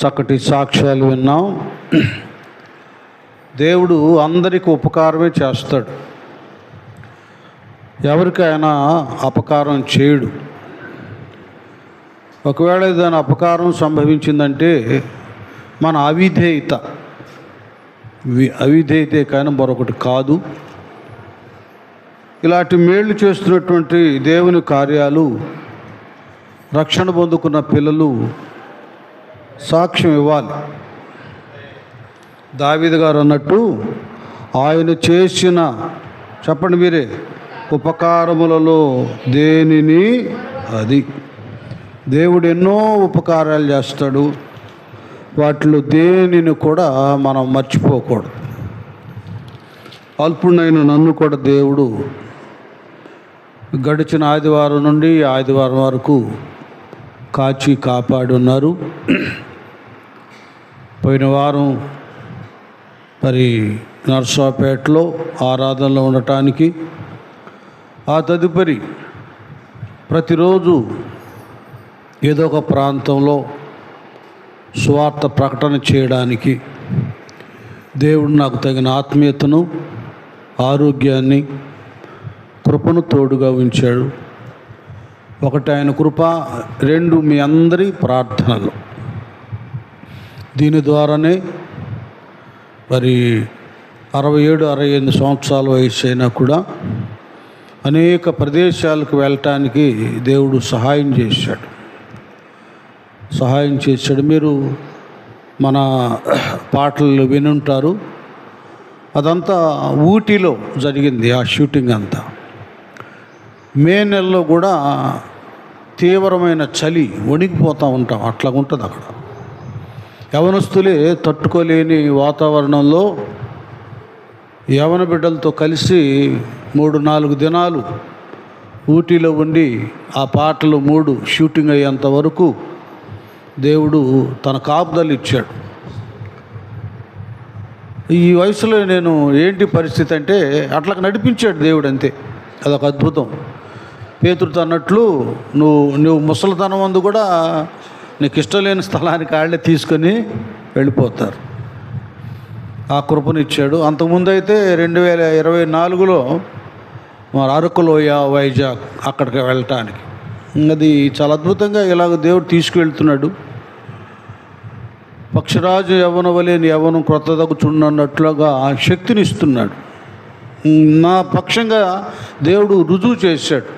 చక్కటి సాక్ష్యాలు విన్నాం. దేవుడు అందరికీ ఉపకారమే చేస్తాడు, ఎవరికైనా అపకారం చేయడు. ఒకవేళ ఏదైనా అపకారం సంభవించిందంటే మన అవిధేయతే కానీ మరొకటి కాదు. ఇలాంటి మేళ్ళు చేస్తున్నటువంటి దేవుని కార్యాలు రక్షణ పొందుకున్న పిల్లలు సాక్ష్యం ఇవ్వాలి. దావీదు గారు అన్నట్టు ఆయన చేసిన, చెప్పండి మీరే, ఉపకారములలో దేనిని, అది దేవుడు ఎన్నో ఉపకారాలు చేస్తాడు, వాటిలో దేనిని కూడా మనం మర్చిపోకూడదు. అల్పుడైన నన్ను కూడా దేవుడు గడిచిన ఆదివారం నుండి ఆదివారం వరకు కాచి కాపాడి ఉన్నారు. పోయిన వారం మరి నర్సాపేటలో ఆరాధనలో ఉండటానికి, ఆ తదుపరి ప్రతిరోజు ఏదో ఒక ప్రాంతంలో సువార్త ప్రకటన చేయడానికి దేవుడు నాకు తగిన ఆత్మీయతను, ఆరోగ్యాన్ని, కృపను తోడుగా ఉంచాడు. ఒకటి ఆయన కృప, రెండు మీ అందరి ప్రార్థనలు. దీని ద్వారానే మరి 67-68 సంవత్సరాల వయసు అయినా కూడా అనేక ప్రదేశాలకు వెళ్ళటానికి దేవుడు సహాయం చేశాడు. మీరు మన పాటలు వినుంటారు. అదంతా ఊటీలో జరిగింది. ఆ షూటింగ్ అంతా మే నెలలో కూడా తీవ్రమైన చలి, వణికిపోతూ ఉంటాం. అట్లా ఉంటుంది అక్కడ. యవనస్తులే తట్టుకోలేని వాతావరణంలో యవన బిడ్డలతో కలిసి 3-4 దినాలు ఊటీలో ఉండి ఆ పాటలు 3 షూటింగ్ అయ్యేంత వరకు దేవుడు తన కాపుదలు ఇచ్చాడు. ఈ వయసులో నేను ఏంటి పరిస్థితి అంటే అట్లా నడిపించాడు దేవుడు, అంతే. అదొక అద్భుతం. పేతురుతో అన్నట్లు నువ్వు ముసలితనం అందు కూడా నీకు ఇష్టం లేని స్థలానికి వాళ్ళే తీసుకొని వెళ్ళిపోతారు. ఆ కృపనిచ్చాడు. అంతకుముందు అయితే 2024లో మరి అరకులోయ, వైజాగ్ అక్కడికి వెళ్ళటానికి, అది చాలా అద్భుతంగా ఇలాగ దేవుడు తీసుకువెళ్తున్నాడు. పక్షిరాజు యవ్వన వలేని యవ్వనం క్రొత్త తగ్గుచున్నట్లుగా శక్తిని ఇస్తున్నాడు. నా పక్షంగా దేవుడు రుజువు చేశాడు.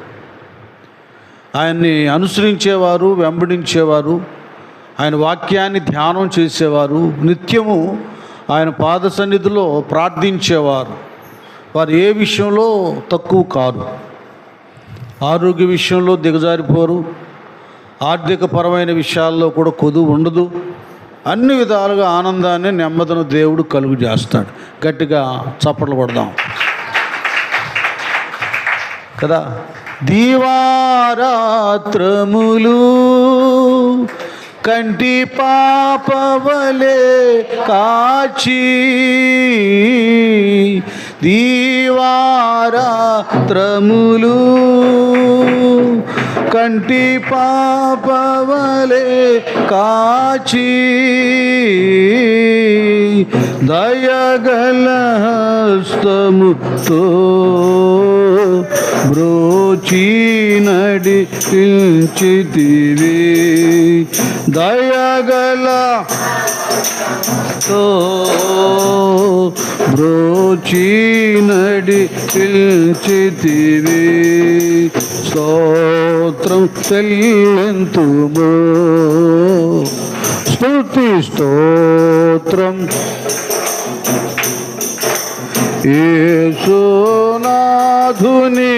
ఆయన్ని అనుసరించేవారు, వెంబడించేవారు, ఆయన వాక్యాన్ని ధ్యానం చేసేవారు, నిత్యము ఆయన పాద సన్నిధిలో ప్రార్థించేవారు, వారు ఏ విషయంలో తక్కువ కాదు. ఆరోగ్య విషయంలో దిగజారిపోరు, ఆర్థికపరమైన విషయాల్లో కూడా కొదువు ఉండదు. అన్ని విధాలుగా ఆనందాన్ని, నెమ్మదిని దేవుడు కలుగు చేస్తాడు. గట్టిగా చప్పట్లు కొడదాం కదా. దీవారాత్రములు కంటి పాపవలే కాచి, దీవారాత్రములు కంటి పాపవలే కాచి, దయగల హస్తముతో బ్రోచి నడిపించితివి, దయగల బ్రోచి నడిపించితివి, స్తోత్రం చెల్లింతుము, స్తుతి స్తోత్రం యేసునాథుని,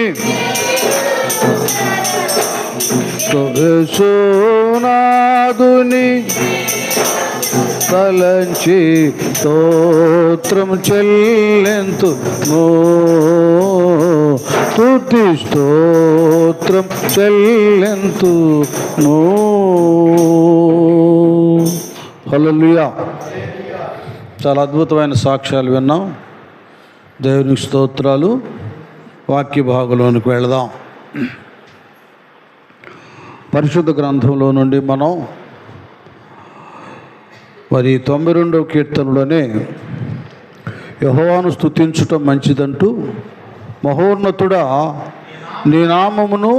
యేసునాథుని తలంచి స్తోత్రం చెల్లింతుము, స్తుతి స్తోత్రం చెల్లింతుము. హల్లెలూయా. చాలా అద్భుతమైన సాక్ష్యాలు విన్నాం. దేవునికి స్తోత్రాలు. వాక్య భాగంలోనికి వెళదాం. పరిశుద్ధ గ్రంథంలో నుండి మనం మరి 92వ కీర్తనలోనే యెహోవాను స్తుతించుట మంచిదంటూ, మహోన్నతుడా నీ నామమును,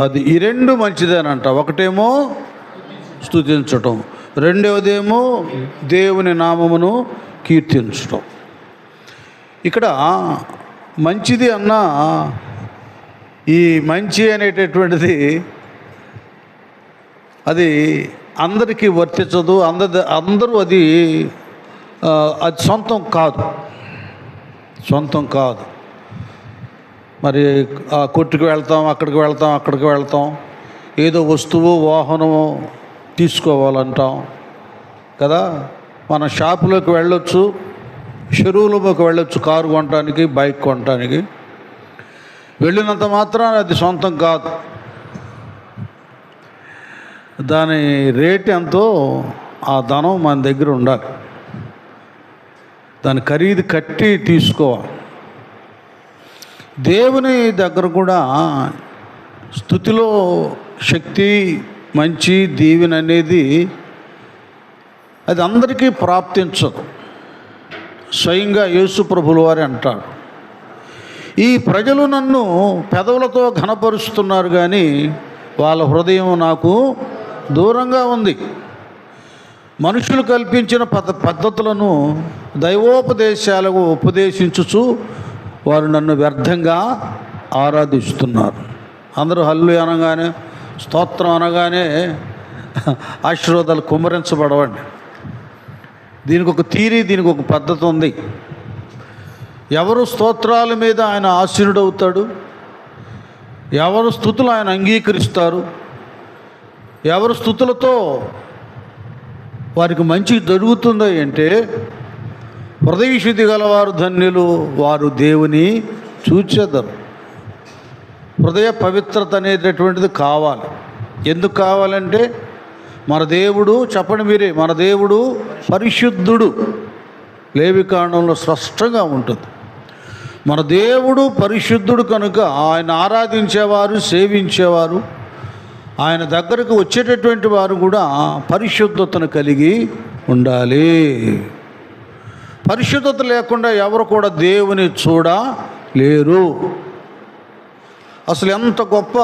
అది ఈ రెండు మంచిదేనంట. ఒకటేమో స్తుతించటం, రెండవదేమో దేవుని నామమును కీర్తించటం. ఇక్కడ మంచిది అన్న ఈ మంచి అనేటటువంటిది అది అందరికీ వర్తించదు. అందరూ అది సొంతం కాదు. మరి ఆ కొట్టుకు వెళ్తాం, అక్కడికి వెళ్తాం, ఏదో వస్తువు వాహనము తీసుకోవాలంటాం కదా. మన షాపులోకి వెళ్ళొచ్చు, షోరూంలోకి వెళ్ళొచ్చు, కారు కొనడానికి, బైక్ కొనడానికి. వెళ్ళినంత మాత్రాన అది సొంతం కాదు. దాని రేట్ ఎంతో ఆ ధనం మన దగ్గర ఉండాలి. దాని ఖరీదు కట్టి తీసుకోవాలి. దేవుని దగ్గర కూడా స్తుతిలో శక్తి, మంచి దీవెన అనేది అది అందరికీ ప్రాప్తించదు. స్వయంగా యేసు ప్రభుల వారే అంటాడు, ఈ ప్రజలు నన్ను పెదవులతో ఘనపరుస్తున్నారు కానీ వాళ్ళ హృదయం నాకు దూరంగా ఉంది. మనుషులు కల్పించిన పద్ధతులను దైవోపదేశాలకు ఉపదేశించుచు వారు నన్ను వ్యర్థంగా ఆరాధిస్తున్నారు. అందరూ హల్లెలూయా అనగానే, స్తోత్రం అనగానే ఆశీర్వాదాలు కుమ్మరించబడవండి. దీనికి ఒక థీరీ, దీనికి ఒక పద్ధతి ఉంది. ఎవరు స్తోత్రాల మీద ఆయన ఆసీనుడవుతాడు, ఎవరు స్తుతులు ఆయన అంగీకరిస్తారు, ఎవరు స్తుతులతో వారికి మంచి జరుగుతుందో అంటే హృదయశుద్ధి గలవారు ధన్యులు, వారు దేవుని చూచెదరు. హృదయ పవిత్రత అనేటటువంటిది కావాలి. ఎందుకు కావాలంటే మన దేవుడు, చెప్పండి మీరే, మన దేవుడు పరిశుద్ధుడు. లేవికాండంలో స్పష్టంగా ఉంటుంది. మన దేవుడు పరిశుద్ధుడు కనుక ఆయన ఆరాధించేవారు, సేవించేవారు, ఆయన దగ్గరకు వచ్చేటటువంటి వారు కూడా పరిశుద్ధతను కలిగి ఉండాలి. పరిశుద్ధత లేకుండా ఎవరు కూడా దేవుని చూడలేరు. అసలు ఎంత గొప్ప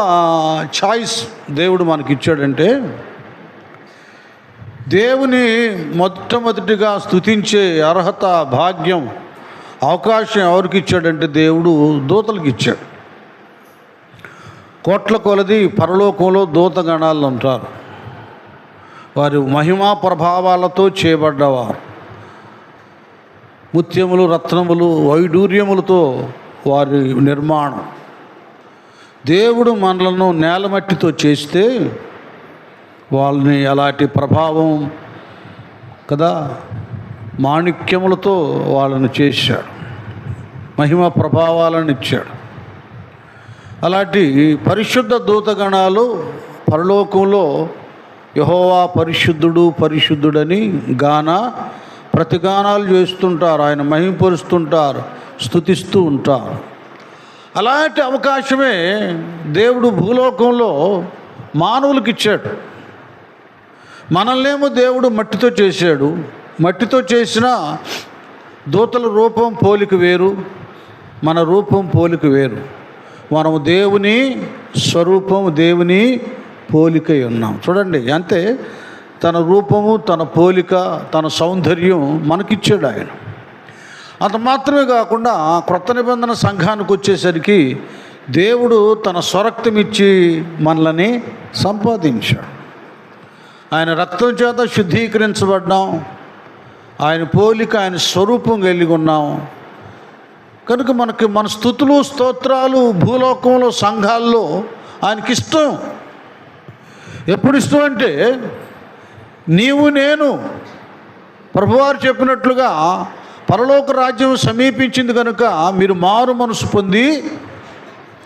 చాయిస్ దేవుడు మనకి ఇచ్చాడంటే, దేవుని మొట్టమొదటిగా స్తుతించే అర్హత, భాగ్యం, అవకాశం ఎవరికి ఇచ్చాడంటే దేవుడు దూతలకు ఇచ్చాడు. కోట్ల కొలది పరలోకంలో దూతగణాలు ఉంటారు. వారు మహిమా ప్రభావాలతో చేయబడ్డవారు. ముత్యములు, రత్నములు, వైడూర్యములతో వారి నిర్మాణం. దేవుడు మనలను నేలమట్టితో చేస్తే వాళ్ళని అలాంటి ప్రభావం కదా, మాణిక్యములతో వాళ్ళని చేశాడు, మహిమ ప్రభావాలను ఇచ్చాడు. అలాంటి పరిశుద్ధ దూతగణాలు పరలోకంలో యెహోవా పరిశుద్ధుడు పరిశుద్ధుడని ప్రతిగానాలు చేస్తుంటారు, ఆయన మహిమపరుస్తుంటారు, స్తుతిస్తూ ఉంటారు. అలాంటి అవకాశమే దేవుడు భూలోకంలో మానవులకు ఇచ్చాడు. మనల్నేమో దేవుడు మట్టితో చేశాడు. మట్టితో చేసిన దూతల రూపం పోలిక వేరు, మన రూపం పోలిక వేరు. మనము దేవుని స్వరూపం, దేవుని పోలికై ఉన్నాం. చూడండి, అంతే తన రూపము, తన పోలిక, తన సౌందర్యం మనకిచ్చాడు ఆయన. అంత మాత్రమే కాకుండా క్రొత్త నిబంధన సంఘానికి వచ్చేసరికి దేవుడు తన స్వరక్తం ఇచ్చి మనల్ని సంపాదించాడు. ఆయన రక్తం చేత శుద్ధీకరించబడ్డాం. ఆయన పోలిక, ఆయన స్వరూపం కలిగి ఉన్నాం. కనుక మనకి మన స్తుతులు, స్తోత్రాలు భూలోకంలో, సంఘాల్లో ఆయనకిష్టం. ఎప్పుడు ఇష్టం అంటే, నీవు నేను ప్రభువారు చెప్పినట్లుగా పరలోక రాజ్యం సమీపించింది కనుక మీరు మారు మనసు పొంది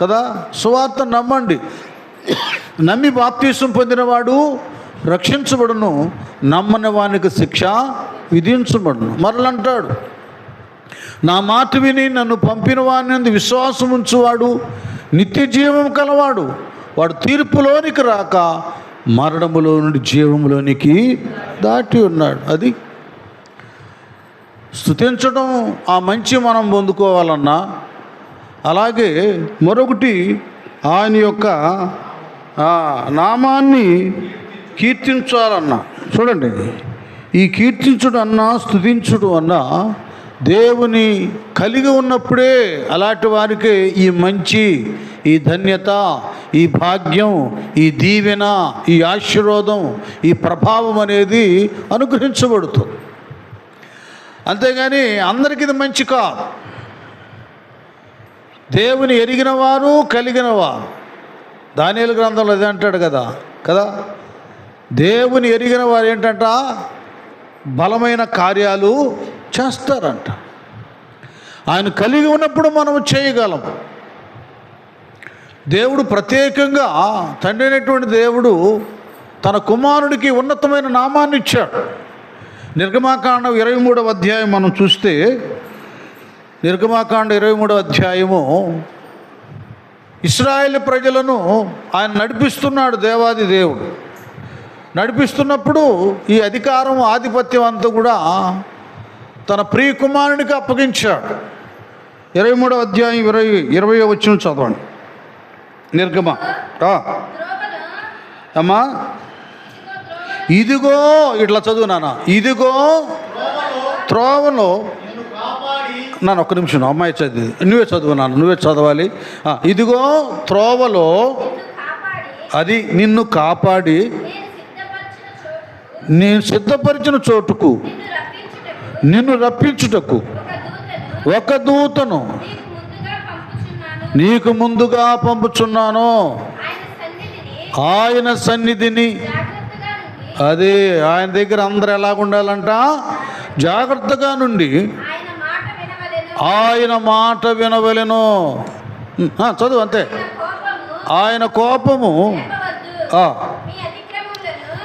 కదా సువార్త నమ్మండి. నమ్మి బాప్తీసం పొందినవాడు రక్షించబడును, నమ్మని వానికి శిక్ష విధించబడును. మరలంటాడు, నా మాట విని నన్ను పంపిన వాని విశ్వాసం ఉంచువాడు నిత్య జీవం కలవాడు, వాడు తీర్పులోనికి రాక మరణములో నుండి జీవములోనికి దాటి ఉన్నాడు. అది స్తుతించడం, ఆ మంచి మనం పొందుకోవాలన్నా, అలాగే మరొకటి ఆయన యొక్క నామాన్ని కీర్తించాలన్నా. చూడండి, ఈ కీర్తించుడు అన్నా స్తుతించుడు అన్నా దేవుని కలిగి ఉన్నప్పుడే అలాంటి వారికి ఈ మంచి, ఈ ధన్యత, ఈ భాగ్యం, ఈ దీవెన, ఈ ఆశీర్వాదం, ఈ ప్రభావం అనేది అనుగ్రహించబడుతుంది. అంతేగాని అందరికీ ఇది మంచి కాదు. దేవుని ఎరిగిన వారు, కలిగిన వారు, దానియేలు గ్రంథంలో అదే అంటాడు కదా. దేవుని ఎరిగిన వారు ఏంటంట, బలమైన కార్యాలు చేస్తారంట. ఆయన కలిగి ఉన్నప్పుడు మనం చేయగలం. దేవుడు ప్రత్యేకంగా, తండ్రి అయినటువంటి దేవుడు తన కుమారుడికి ఉన్నతమైన నామాన్ని ఇచ్చాడు. నిర్గమాకాండం 23వ అధ్యాయం మనం చూస్తే, నిర్గమాకాండం 23వ అధ్యాయము ఇశ్రాయేలు ప్రజలను ఆయన నడిపిస్తున్నాడు. దేవాది దేవుడు నడిపిస్తున్నప్పుడు ఈ అధికారం, ఆధిపత్యం అంతా కూడా తన ప్రియ కుమారునికి అప్పగించాడు. 23వ అధ్యాయం 20వ వచనం చదవండి. నిర్గమ అమ్మా, ఇదిగో, ఇట్లా చదువు నాన్న. ఇదిగో త్రోవలో, నాన్న ఒక్క నిమిషం, అమ్మాయి చదివి, నువ్వే చదువు నాన్న, నువ్వే చదవాలి. ఇదిగో త్రోవలో, అది నిన్ను కాపాడి నేను సిద్ధపరిచిన చోటుకు నిన్ను రప్పించుటకు ఒక దూతను నీకు ముందుగా పంపుచున్నాను. ఆయన సన్నిధిని, అదే ఆయన దగ్గర అందరూ ఎలాగుండాలంట, జాగ్రత్తగా నుండి ఆయన మాట వినవలెను. చదువు అంతే. ఆయన కోపము,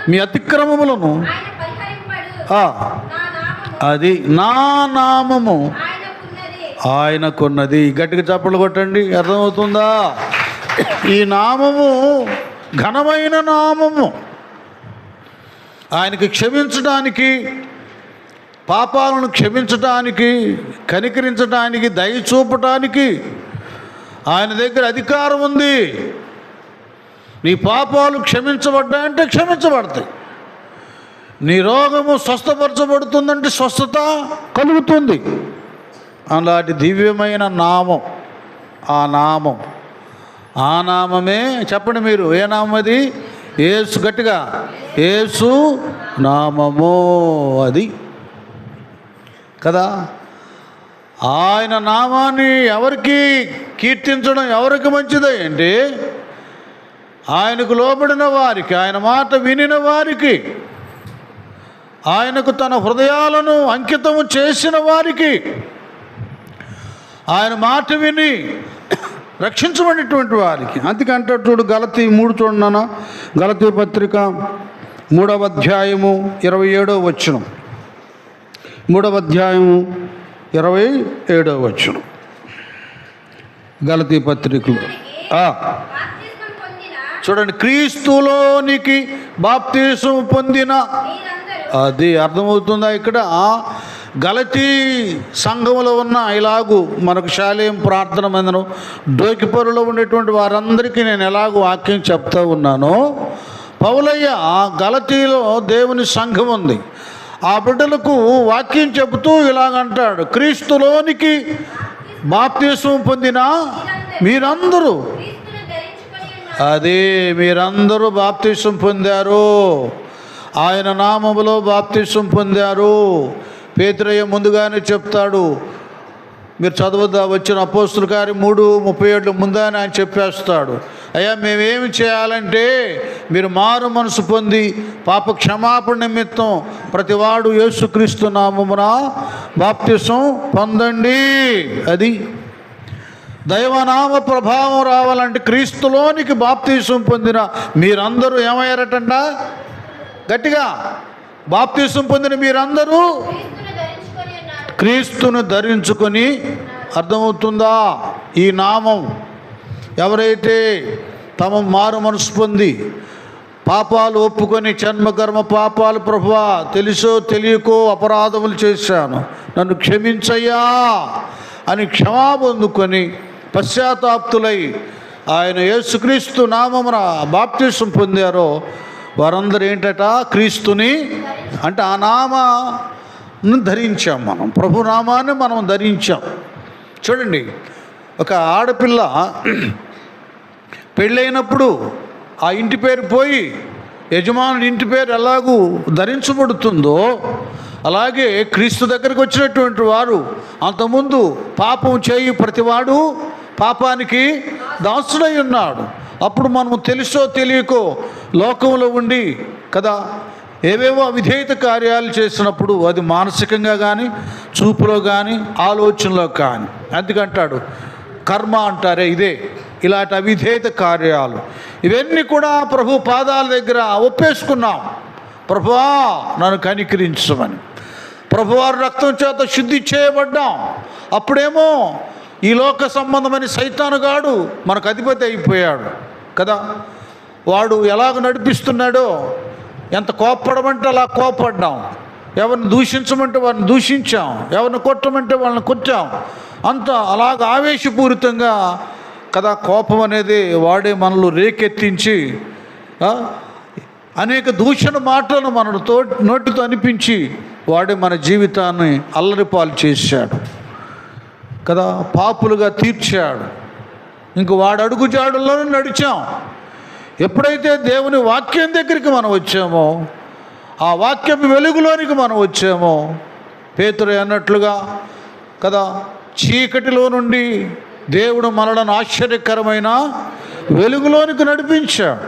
మీ అతిక్రమములను, అది నా నామము ఆయనకున్నది. గట్టిగా చప్పట్లు కొట్టండి, అర్థమవుతుందా? ఈ నామము ఘనమైన నామము. ఆయనకి క్షమించడానికి, పాపాలను క్షమించటానికి, కనికరించడానికి, దయ చూపటానికి ఆయన దగ్గర అధికారం ఉంది. నీ పాపాలు క్షమించబడ్డాయంటే క్షమించబడతాయి. నీ రోగము స్వస్థపరచబడుతుందంటే స్వస్థత కలుగుతుంది. అలాంటి దివ్యమైన నామం, ఆ నామమే, చెప్పండి మీరు, ఏ నామం అది? యేసు. గట్టిగా, యేసు నామము. అది కదా. ఆయన నామాన్ని ఎవరికి కీర్తించడం ఎవరికి మంచిది అంటే, ఆయనకు లోబడిన వారికి, ఆయన మాట వినిన వారికి, ఆయనకు తన హృదయాలను అంకితము చేసిన వారికి, ఆయన మాట విని రక్షించబడినటువంటి వారికి. అందుకంటే చూడు, గలతీ 3 చూడన్నా, గలతీ పత్రిక 3వ అధ్యాయము 27వ వచనం. 3వ అధ్యాయము 27వ వచనం గలతీ పత్రికలో. చూడండి, క్రీస్తులోనికి బాప్తీసం పొందిన, అది అర్థమవుతుందా? ఇక్కడ గలతీ సంఘములో ఉన్న, ఇలాగూ మనకు శాలేం ప్రార్థన మందిరం డోకిపరులో ఉండేటువంటి వారందరికీ నేను ఎలాగూ వాక్యం చెప్తా ఉన్నానో, పౌలయ్య గలతీలో దేవుని సంఘం ఉంది, ఆ బిడ్డలకు వాక్యం చెబుతూ ఇలాగంటాడు, క్రీస్తులోనికి బాప్తీసం పొందిన మీరందరూ, అదే మీరందరూ బాప్తీసం పొందారు, ఆయన నామములో బాప్తీసం పొందారు. పేతురయ్య ముందుగానే చెప్తాడు, మీరు చదవద్దా, వచ్చిన అపోస్తుల కార్యం 3:37 ముందానే ఆయన చెప్పేస్తాడు, అయ్యా మేమేమి చేయాలంటే మీరు మారు మనసు పొంది పాప క్షమాపణ నిమిత్తం ప్రతివాడు యేసుక్రీస్తు నామమున బాప్తీసం పొందండి. అది దైవనామ ప్రభావం రావాలంటే క్రీస్తులోనికి బాప్తీసం పొందిన మీరందరూ ఏమయ్యారటంట? గట్టిగా, బాప్తీసం పొందిన మీరందరూ క్రీస్తును ధరించుకొని. అర్థమవుతుందా? ఈ నామం ఎవరైతే తమ మారు మనసు పొంది పాపాలు ఒప్పుకొని జన్మకర్మ పాపాలు ప్రభువా తెలుసో తెలియకో అపరాధములు చేశాను, నన్ను క్షమించయ్యా అని క్షమాపొందుకొని పశ్చాత్తాప్తులై ఆయన యేసుక్రీస్తు నామమున బాప్తిసం పొందారో వారందరూ ఏంటట, క్రీస్తుని అంటే ఆ నామాన్ని ధరించాం. మనం ప్రభు నామాన్ని మనం ధరించాం. చూడండి, ఒక ఆడపిల్ల పెళ్ళైనప్పుడు ఆ ఇంటి పేరు పోయి యజమానుడి ఇంటి పేరు ఎలాగూ ధరించబడుతుందో అలాగే క్రీస్తు దగ్గరికి వచ్చినటువంటి వారు అంతకుముందు పాపం చేయి ప్రతివాడు పాపానికి దాసుడై ఉన్నాడు. అప్పుడు మనము తెలుసో తెలియకో లోకంలో ఉండి కదా ఏవేవో అవిధేయత కార్యాలు చేసినప్పుడు అది మానసికంగా కానీ చూపులో కానీ ఆలోచనలో కానీ అందుకంటాడు కర్మ అంటారే ఇదే, ఇలాంటి అవిధేయత కార్యాలు ఇవన్నీ కూడా ప్రభు పాదాల దగ్గర ఒప్పేసుకున్నాం. ప్రభువా నన్ను కనికరించమని, ప్రభువారి రక్తం చేత శుద్ధి చేయబడ్డాం. అప్పుడేమో ఈ లోక సంబంధమైన సైతానుగాడు మనకు అధిపతి అయిపోయాడు కదా. వాడు ఎలాగ నడిపిస్తున్నాడో, ఎంత కోప్పడమంటే అలా కోప్పడ్డాం, ఎవరిని దూషించమంటే వారిని దూషించాం, ఎవరిని కొట్టమంటే వాళ్ళని కొట్టాం. అంత అలాగ ఆవేశపూరితంగా కదా కోపం అనేది వాడే మనలో రేకెత్తించి అనేక దూషణ మాటలను మన నోటితో అనిపించి వాడే మన జీవితాన్ని అల్లరిపాలు చేశాడు కదా, పాపులుగా తీర్చాడు. ఇంక వాడు అడుగుజాడుల్లోనే నడిచాం. ఎప్పుడైతే దేవుని వాక్యం దగ్గరికి మనం వచ్చామో, ఆ వాక్యం వెలుగులోనికి మనం వచ్చామో, పేతురు అన్నట్లుగా కదా చీకటిలో నుండి దేవుడు మనలను ఆశ్చర్యకరమైన వెలుగులోనికి నడిపించాడు.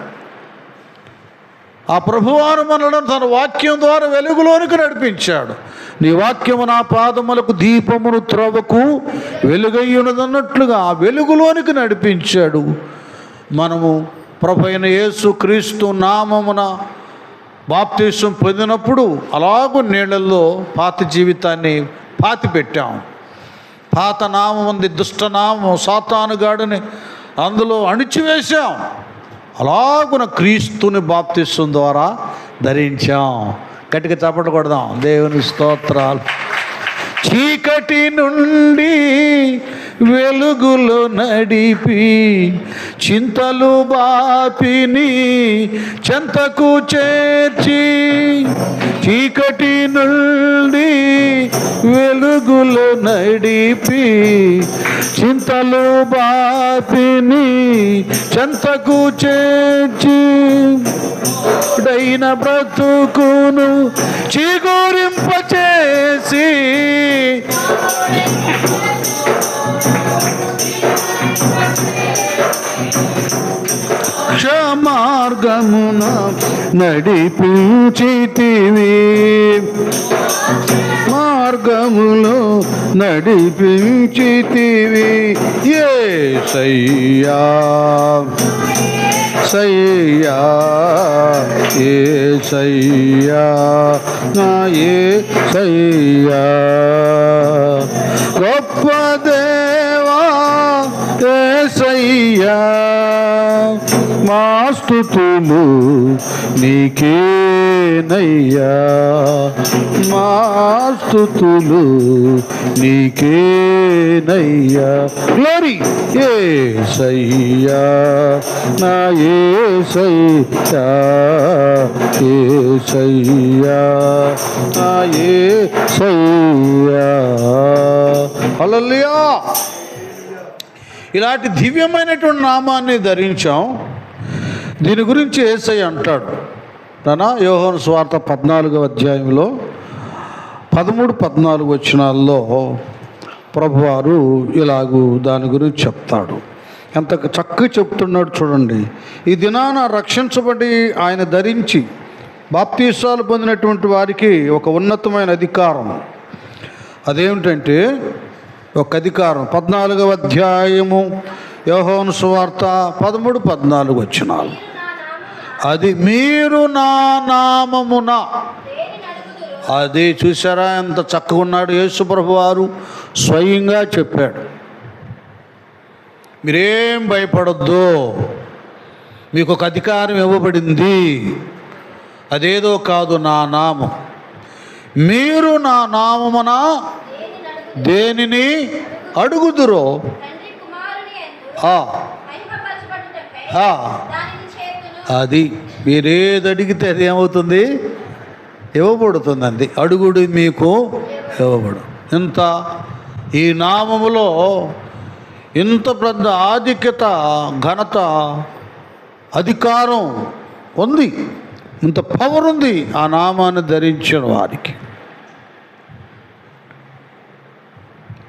ఆ ప్రభువారు మనలను తన వాక్యం ద్వారా వెలుగులోనికి నడిపించాడు. నీ వాక్యము నా పాదములకు దీపమును త్రోవకు వెలుగయ్యున్నదన్నట్లుగా ఆ వెలుగులోనికి నడిపించాడు. మనము ప్రభు అయిన యేసు క్రీస్తు నామమున బాప్తిసం పొందినప్పుడు అలాగూ నీళ్ళల్లో పాత జీవితాన్ని పాతిపెట్టాం. పాత నామం ఉంది, దుష్టనామం సాతానుగాడిని అందులో అణిచివేశాం. అలాగున క్రీస్తుని బాప్తిసం ద్వారా ధరించాం. గట్టిగా చప్పట్లు కొడదాం, దేవుని స్తోత్రాలు. చీకటి నుండి వెలుగులో నడిపి చింతలు బాపిని చెంతకు చేర్చి, చీకటి నుండి వెలుగులో నడిపి చింతలు బాపిని చెంతకు చేర్చి, డైన బ్రతుకును చిగురింపచేసి క్షమార్గమున నడిపించితివి, మార్గములో నడిపించితివి యేసయ్యా సయ్యా యేసయ్యా నా యేసయ్యా. గొప్ప దేవా యేసయ్యా, మా స్తుతులు నీకేనయ్యా, మా స్తుతులు నీకేనయ్యా. గ్లోరీ యేసయ్యా నా యేసయ్యా, యేసయ్యా నా యేసయ్యా. హల్లెలూయా. ఇలాంటి దివ్యమైనటువంటి నామాన్ని ధరించాం. దీని గురించి యేసయ్య అంటాడు తన యోహాను సువార్త 14వ అధ్యాయంలో 13-14 వచనాల్లో ప్రభువారు ఇలాగూ దాని గురించి చెప్తాడు. ఎంత చక్కగా చెప్తున్నాడు చూడండి. ఈ దినాన రక్షించబడి ఆయన ధరించి బాప్తీసాలు పొందినటువంటి వారికి ఒక ఉన్నతమైన అధికారం. అదేమిటంటే ఒక అధికారం 14వ అధ్యాయము యోహాను సువార్త 13-14 వచనాలు. అది మీరు నా నామమున, అది చూసారా ఎంత చక్కగా ఉన్నాడు యేసు ప్రభువారు స్వయంగా చెప్పాడు. మీరేం భయపడొద్దు, మీకు ఒక అధికారం ఇవ్వబడింది. అదేదో కాదు, నా నామం. మీరు నా నామమున దేనిని అడుగుదురో అది మీరేది అడిగితే అది ఏమవుతుంది? ఇవ్వబడుతుంది. అంది అడుగుడు మీకు ఇవ్వబడు. ఇంత ఈ నామములో ఇంత పెద్ద ఆధిక్యత, ఘనత, అధికారం ఉంది. ఇంత పవర్ ఉంది ఆ నామాన్ని ధరించిన వారికి.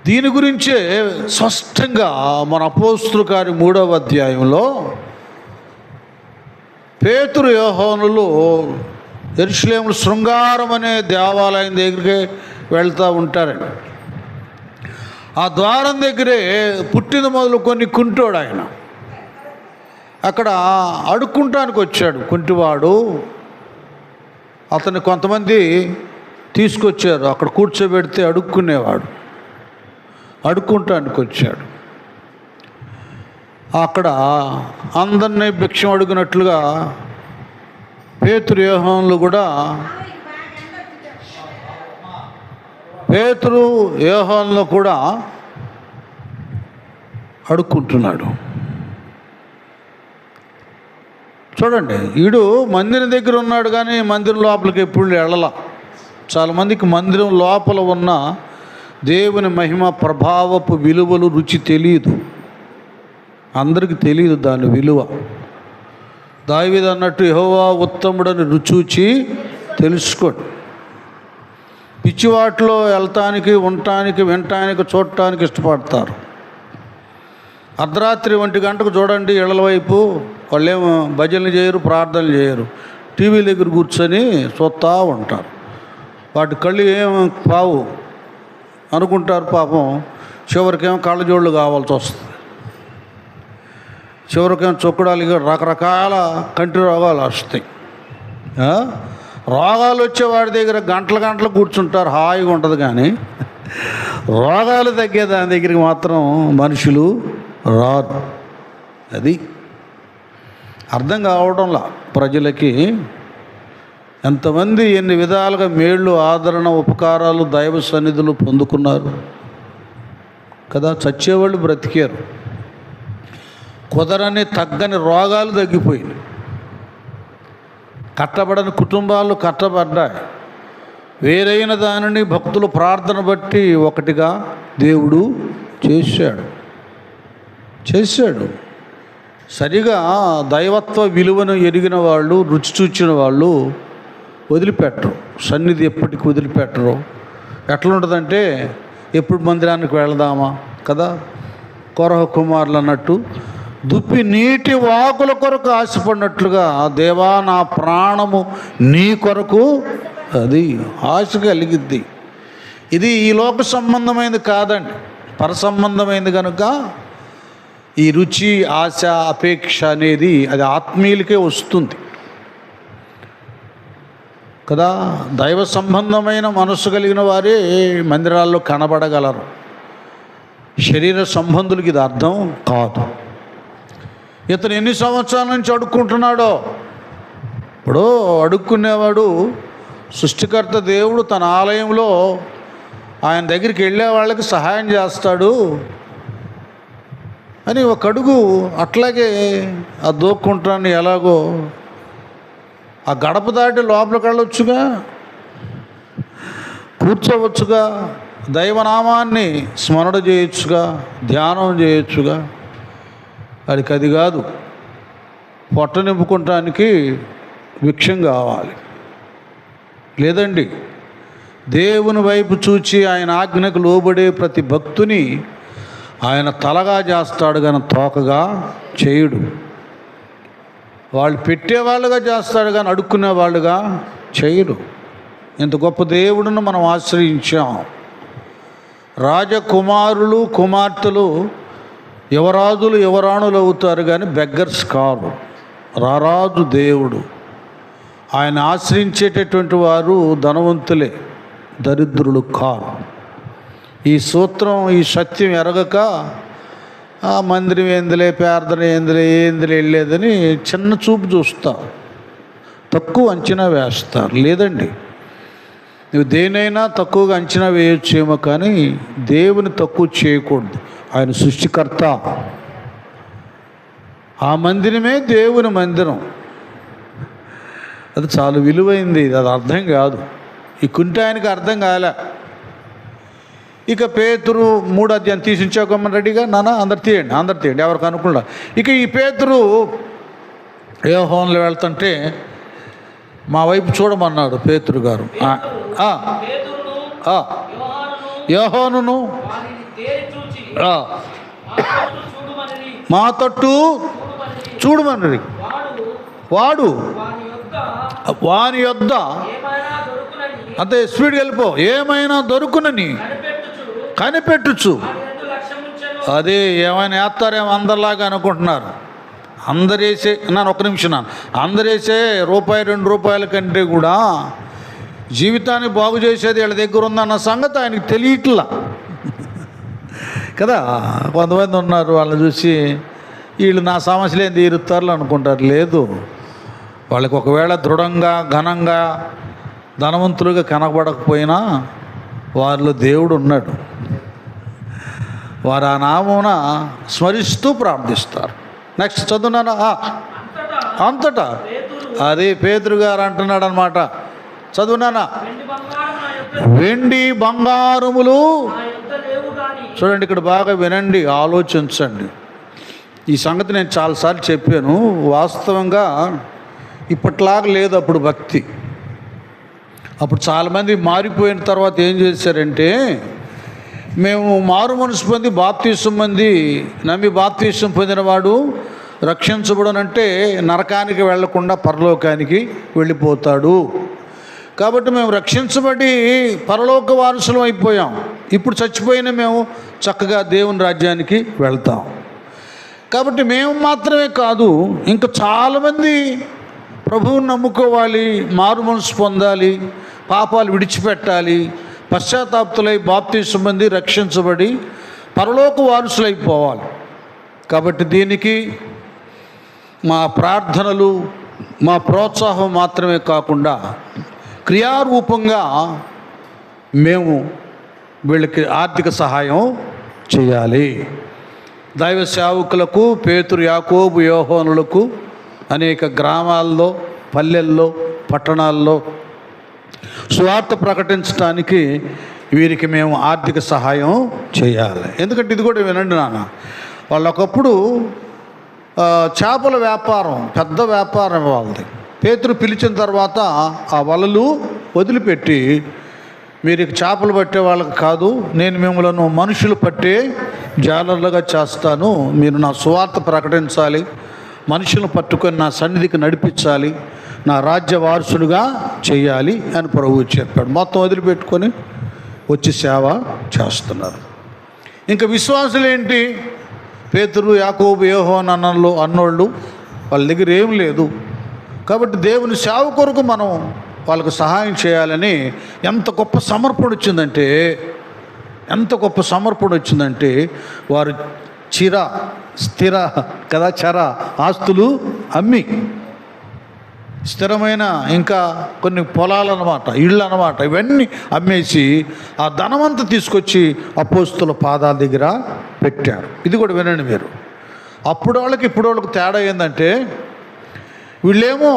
దీని గురించే స్పష్టంగా మన అపోస్తలుల కార్యం 3వ అధ్యాయంలో పేతురు యోహానులు యెరూషలేము శృంగారం అనే దేవాలయం దగ్గరికి వెళ్తూ ఉంటారండి. ఆ ద్వారం దగ్గరే పుట్టిన మొదలుకొని కుంటోడు ఆయన. అక్కడ అడుక్కుంటానికి వచ్చాడు కుంటివాడు. అతన్ని కొంతమంది తీసుకొచ్చారు, అక్కడ కూర్చోబెడితే అడుక్కునేవాడు. అడుక్కుంటానికి వచ్చాడు. అక్కడ అందరినీ భిక్షం అడుగునట్లుగా పేతురు యోహానులు కూడా, పేతురు యోహానులు కూడా అడుక్కుంటున్నాడు. చూడండి, వీడు మందిరం దగ్గర ఉన్నాడు కానీ మందిరం లోపలికి ఎప్పుడు వెళ్ళాల. చాలామందికి మందిరం లోపల ఉన్న దేవుని మహిమ, ప్రభావపు విలువలు, రుచి తెలియదు. అందరికీ తెలియదు దాని విలువ. దావీదు అన్నట్టు యెహోవా ఉత్తముడని రుచూచి తెలుసుకోండి. పిచ్చివాటిలో వెళ్తానికి, ఉండటానికి, వినటానికి, చూడటానికి ఇష్టపడతారు. అర్ధరాత్రి 1 గంటకు చూడండి ఇళ్ళ వైపు, వాళ్ళేమో భజనలు చేయరు, ప్రార్థనలు చేయరు, టీవీ దగ్గర కూర్చొని చూస్తూ ఉంటారు. వాటి కళ్ళు ఏం పావు అనుకుంటారు. పాపం చివరికేమో కళ్ళజోళ్ళు కావాల్సి వస్తుంది, చివరికేమో చొక్కడాలు, రకరకాల కంటి రోగాలు వస్తాయి. రోగాలు వచ్చే వాడి దగ్గర గంటల గంటలు కూర్చుంటారు, హాయిగా ఉంటుంది. కానీ రోగాలు తగ్గే దాని దగ్గరికి మాత్రం మనుషులు రారు. అది అర్థం కావడంలా ప్రజలకి. ఎంతమంది ఎన్ని విధాలుగా మేళ్ళు, ఆదరణ, ఉపకారాలు, దైవ సన్నిధులు పొందుకున్నారు కదా. చచ్చేవాళ్ళు బ్రతికారు. కుదరని, తగ్గని రోగాలు తగ్గిపోయినాయి. కట్టబడని కుటుంబాలు కట్టబడ్డాయి. వేరైన దానిని భక్తుల ప్రార్థన బట్టి ఒకటిగా దేవుడు చేశాడు. సరిగా దైవత్వ విలువను ఎరిగిన వాళ్ళు, రుచి చూచిన వాళ్ళు వదిలిపెట్టరు. సన్నిధి ఎప్పటికీ వదిలిపెట్టరు. ఎట్లా ఉంటుందంటే, ఎప్పుడు మందిరానికి వెళదామా కదా, కొరహ కుమారులు అన్నట్టు దుప్పి నీటి వాకుల కొరకు ఆశపడినట్లుగా, దేవా నా ప్రాణము నీ కొరకు అది ఆశ కలిగిద్ది. ఇది ఈ లోక సంబంధమైనది కాదండి, పర సంబంధమైనది కనుక ఈ రుచి, ఆశ, అపేక్ష అనేది అది ఆత్మీయులకే వస్తుంది కదా. దైవ సంబంధమైన మనస్సు కలిగిన వారే మందిరాల్లో కనబడగలరు. శరీర సంబంధులకి ఇది అర్థం కాదు. ఇతను ఎన్ని సంవత్సరాల నుంచి అడుక్కుంటున్నాడో. ఇప్పుడు అడుక్కునేవాడు సృష్టికర్త దేవుడు తన ఆలయంలో ఆయన దగ్గరికి వెళ్ళే వాళ్ళకి సహాయం చేస్తాడు అని ఒక అడుగు అట్లాగే ఆ దోక్కుంటాన్ని ఎలాగో ఆ గడప దాటి లోపలికి వెళ్ళొచ్చుగా, కూర్చోవచ్చుగా, దైవనామాన్ని స్మరణ చేయొచ్చుగా, ధ్యానం చేయొచ్చుగా. వాడికి అది కాదు. పొట్ట నింపుకుంటానికి భిక్షం కావాలి. లేదండి, దేవుని వైపు చూచి ఆయన ఆజ్ఞకు లోబడే ప్రతి భక్తుని ఆయన తలగా చేస్తాడు కానీ తోకగా చేయుడు. వాళ్ళు పెట్టేవాళ్ళుగా చేస్తాడు కానీ అడుక్కునే వాళ్ళుగా చేయడు. ఇంత గొప్ప దేవుడిని మనం ఆశ్రయించాం. రాజకుమారులు, కుమార్తెలు యువరాజులు, యువరాణులు అవుతారు కానీ బెగ్గర్స్ కారు. రారాజు దేవుడు. ఆయన ఆశ్రయించేటటువంటి వారు ధనవంతులే, దరిద్రులు కారు. ఈ సూత్రం, ఈ సత్యం ఎరగక ఆ మందిరం ఏందిలే, ప్రార్థన ఏందిలే వెళ్ళేదని చిన్న చూపు చూస్తారు, తక్కువ అంచనా వేస్తారు. లేదండి, నువ్వు దేనైనా తక్కువగా అంచనా వేయొచ్చేమో, కానీ దేవుని తక్కువ చేయకూడదు. ఆయన సృష్టికర్త. ఆ మందిరమే దేవుని మందిరం. అది చాలా విలువైంది. అది అర్థం కాదు, ఈ కుంటి ఆయనకి అర్థం కాలే. ఇక పేతురు 3వ అధ్యాయం తీసించాకమ్మని రెడీగా నాన్న అందరు తీయండి ఎవరికి అనుకుండా. ఇక ఈ పేతురు యోహానులో వెళ్తుంటే మా వైపు చూడమన్నాడు పేతురు గారు. యోహానును మా తట్టు చూడమన్నది. వాని యొద్ద అంతే స్పీడ్కి వెళ్ళిపో, ఏమైనా దొరుకునని కనిపెట్టుచు. అదే ఏమైనా వేస్తారేమో అందరిలాగా అనుకుంటున్నారు. అందరేసే ఒక్క నిమిషం అందరేసే ₹2 కంటే కూడా జీవితాన్ని బాగు చేసేది వీళ్ళ దగ్గర ఉందన్న సంగతి ఆయనకి తెలియట్లా కదా. కొంతమంది ఉన్నారు, వాళ్ళని చూసి వీళ్ళు నా సమస్యలు ఏం తీరుతారు అనుకుంటారు. లేదు, వాళ్ళకి ఒకవేళ దృఢంగా ఘనంగా ధనవంతులుగా కనబడకపోయినా వారిలో దేవుడు ఉన్నాడు. వారు ఆ నామమున స్మరిస్తూ ప్రార్థిస్తారు. నెక్స్ట్ చదువున్నాను. అంతటా అదే పేతురు గారు అంటున్నాడు అనమాట. చదువునానా, వెండి బంగారములు చూడండి, ఇక్కడ బాగా వినండి, ఆలోచించండి. ఈ సంగతి నేను చాలాసార్లు చెప్పాను. వాస్తవంగా ఇప్పట్లాగా లేదు అప్పుడు భక్తి. అప్పుడు చాలామంది మారిపోయిన తర్వాత ఏం చేశారంటే, మేము మారు మనసు పొంది బాప్తీసం పొంది నమ్మి బాప్తీసం పొందినవాడు రక్షించబడనంటే నరకానికి వెళ్లకుండా పరలోకానికి వెళ్ళిపోతాడు. కాబట్టి మేము రక్షించబడి పరలోక వారసులం అయిపోయాం. ఇప్పుడు చచ్చిపోయిన మేము చక్కగా దేవుని రాజ్యానికి వెళ్తాం. కాబట్టి మేము మాత్రమే కాదు, ఇంకా చాలామంది ప్రభువుని నమ్ముకోవాలి, మారు మనసు పొందాలి, పాపాలు విడిచిపెట్టాలి, పశ్చాత్తాపతులై బాప్తీసం పొంది రక్షించబడి పరలోక వారసులైపోవాలి. కాబట్టి దీనికి మా ప్రార్థనలు, మా ప్రోత్సాహం మాత్రమే కాకుండా క్రియారూపంగా మేము వీళ్ళకి ఆర్థిక సహాయం చేయాలి. దైవ సేవకులకు, పేతురు, యాకోబు, యోహానులకు అనేక గ్రామాల్లో, పల్లెల్లో, పట్టణాల్లో సువార్త ప్రకటించడానికి వీరికి మేము ఆర్థిక సహాయం చేయాలి. ఎందుకంటే ఇది కూడా వినండి నాన్న, వాళ్ళు ఒకప్పుడు చేపల వ్యాపారం, పెద్ద వ్యాపారం వాళ్ళది. పేతురు పిలిచిన తర్వాత ఆ వలలు వదిలిపెట్టి, మీరు చేపలు పట్టే వాళ్ళకి కాదు, నేను మిమ్మల్ని మనుషులు పట్టే జాలర్లుగా చేస్తాను, మీరు నా సువార్త ప్రకటించాలి, మనుషులను పట్టుకొని నా సన్నిధికి నడిపించాలి, నా రాజ్య వారసుడుగా చేయాలి అని ప్రభువు చెప్పాడు. మొత్తం వదిలిపెట్టుకొని వచ్చి సేవ చేస్తున్నారు. ఇంకా విశ్వాసులు ఏంటి? పేతురు, యాకోబు, యోహాను అన్నోళ్ళు, వాళ్ళ దగ్గర ఏం లేదు. కాబట్టి దేవుని సేవ కొరకు మనం వాళ్ళకు సహాయం చేయాలని ఎంత గొప్ప సమర్పణ వచ్చిందంటే వారు స్థిర చర ఆస్తులు అమ్మి, స్థిరమైన ఇంకా కొన్ని పొలాలు అన్నమాట, ఇళ్ళు అన్నమాట, ఇవన్నీ అమ్మేసి ఆ ధనమంతా తీసుకొచ్చి అపోస్తుల పాదాల దగ్గర పెట్టారు. ఇది కూడా వినండి మీరు. అప్పుడు వాళ్ళకి ఇప్పుడు వాళ్ళకి తేడా ఏంటంటే, వీళ్ళేమో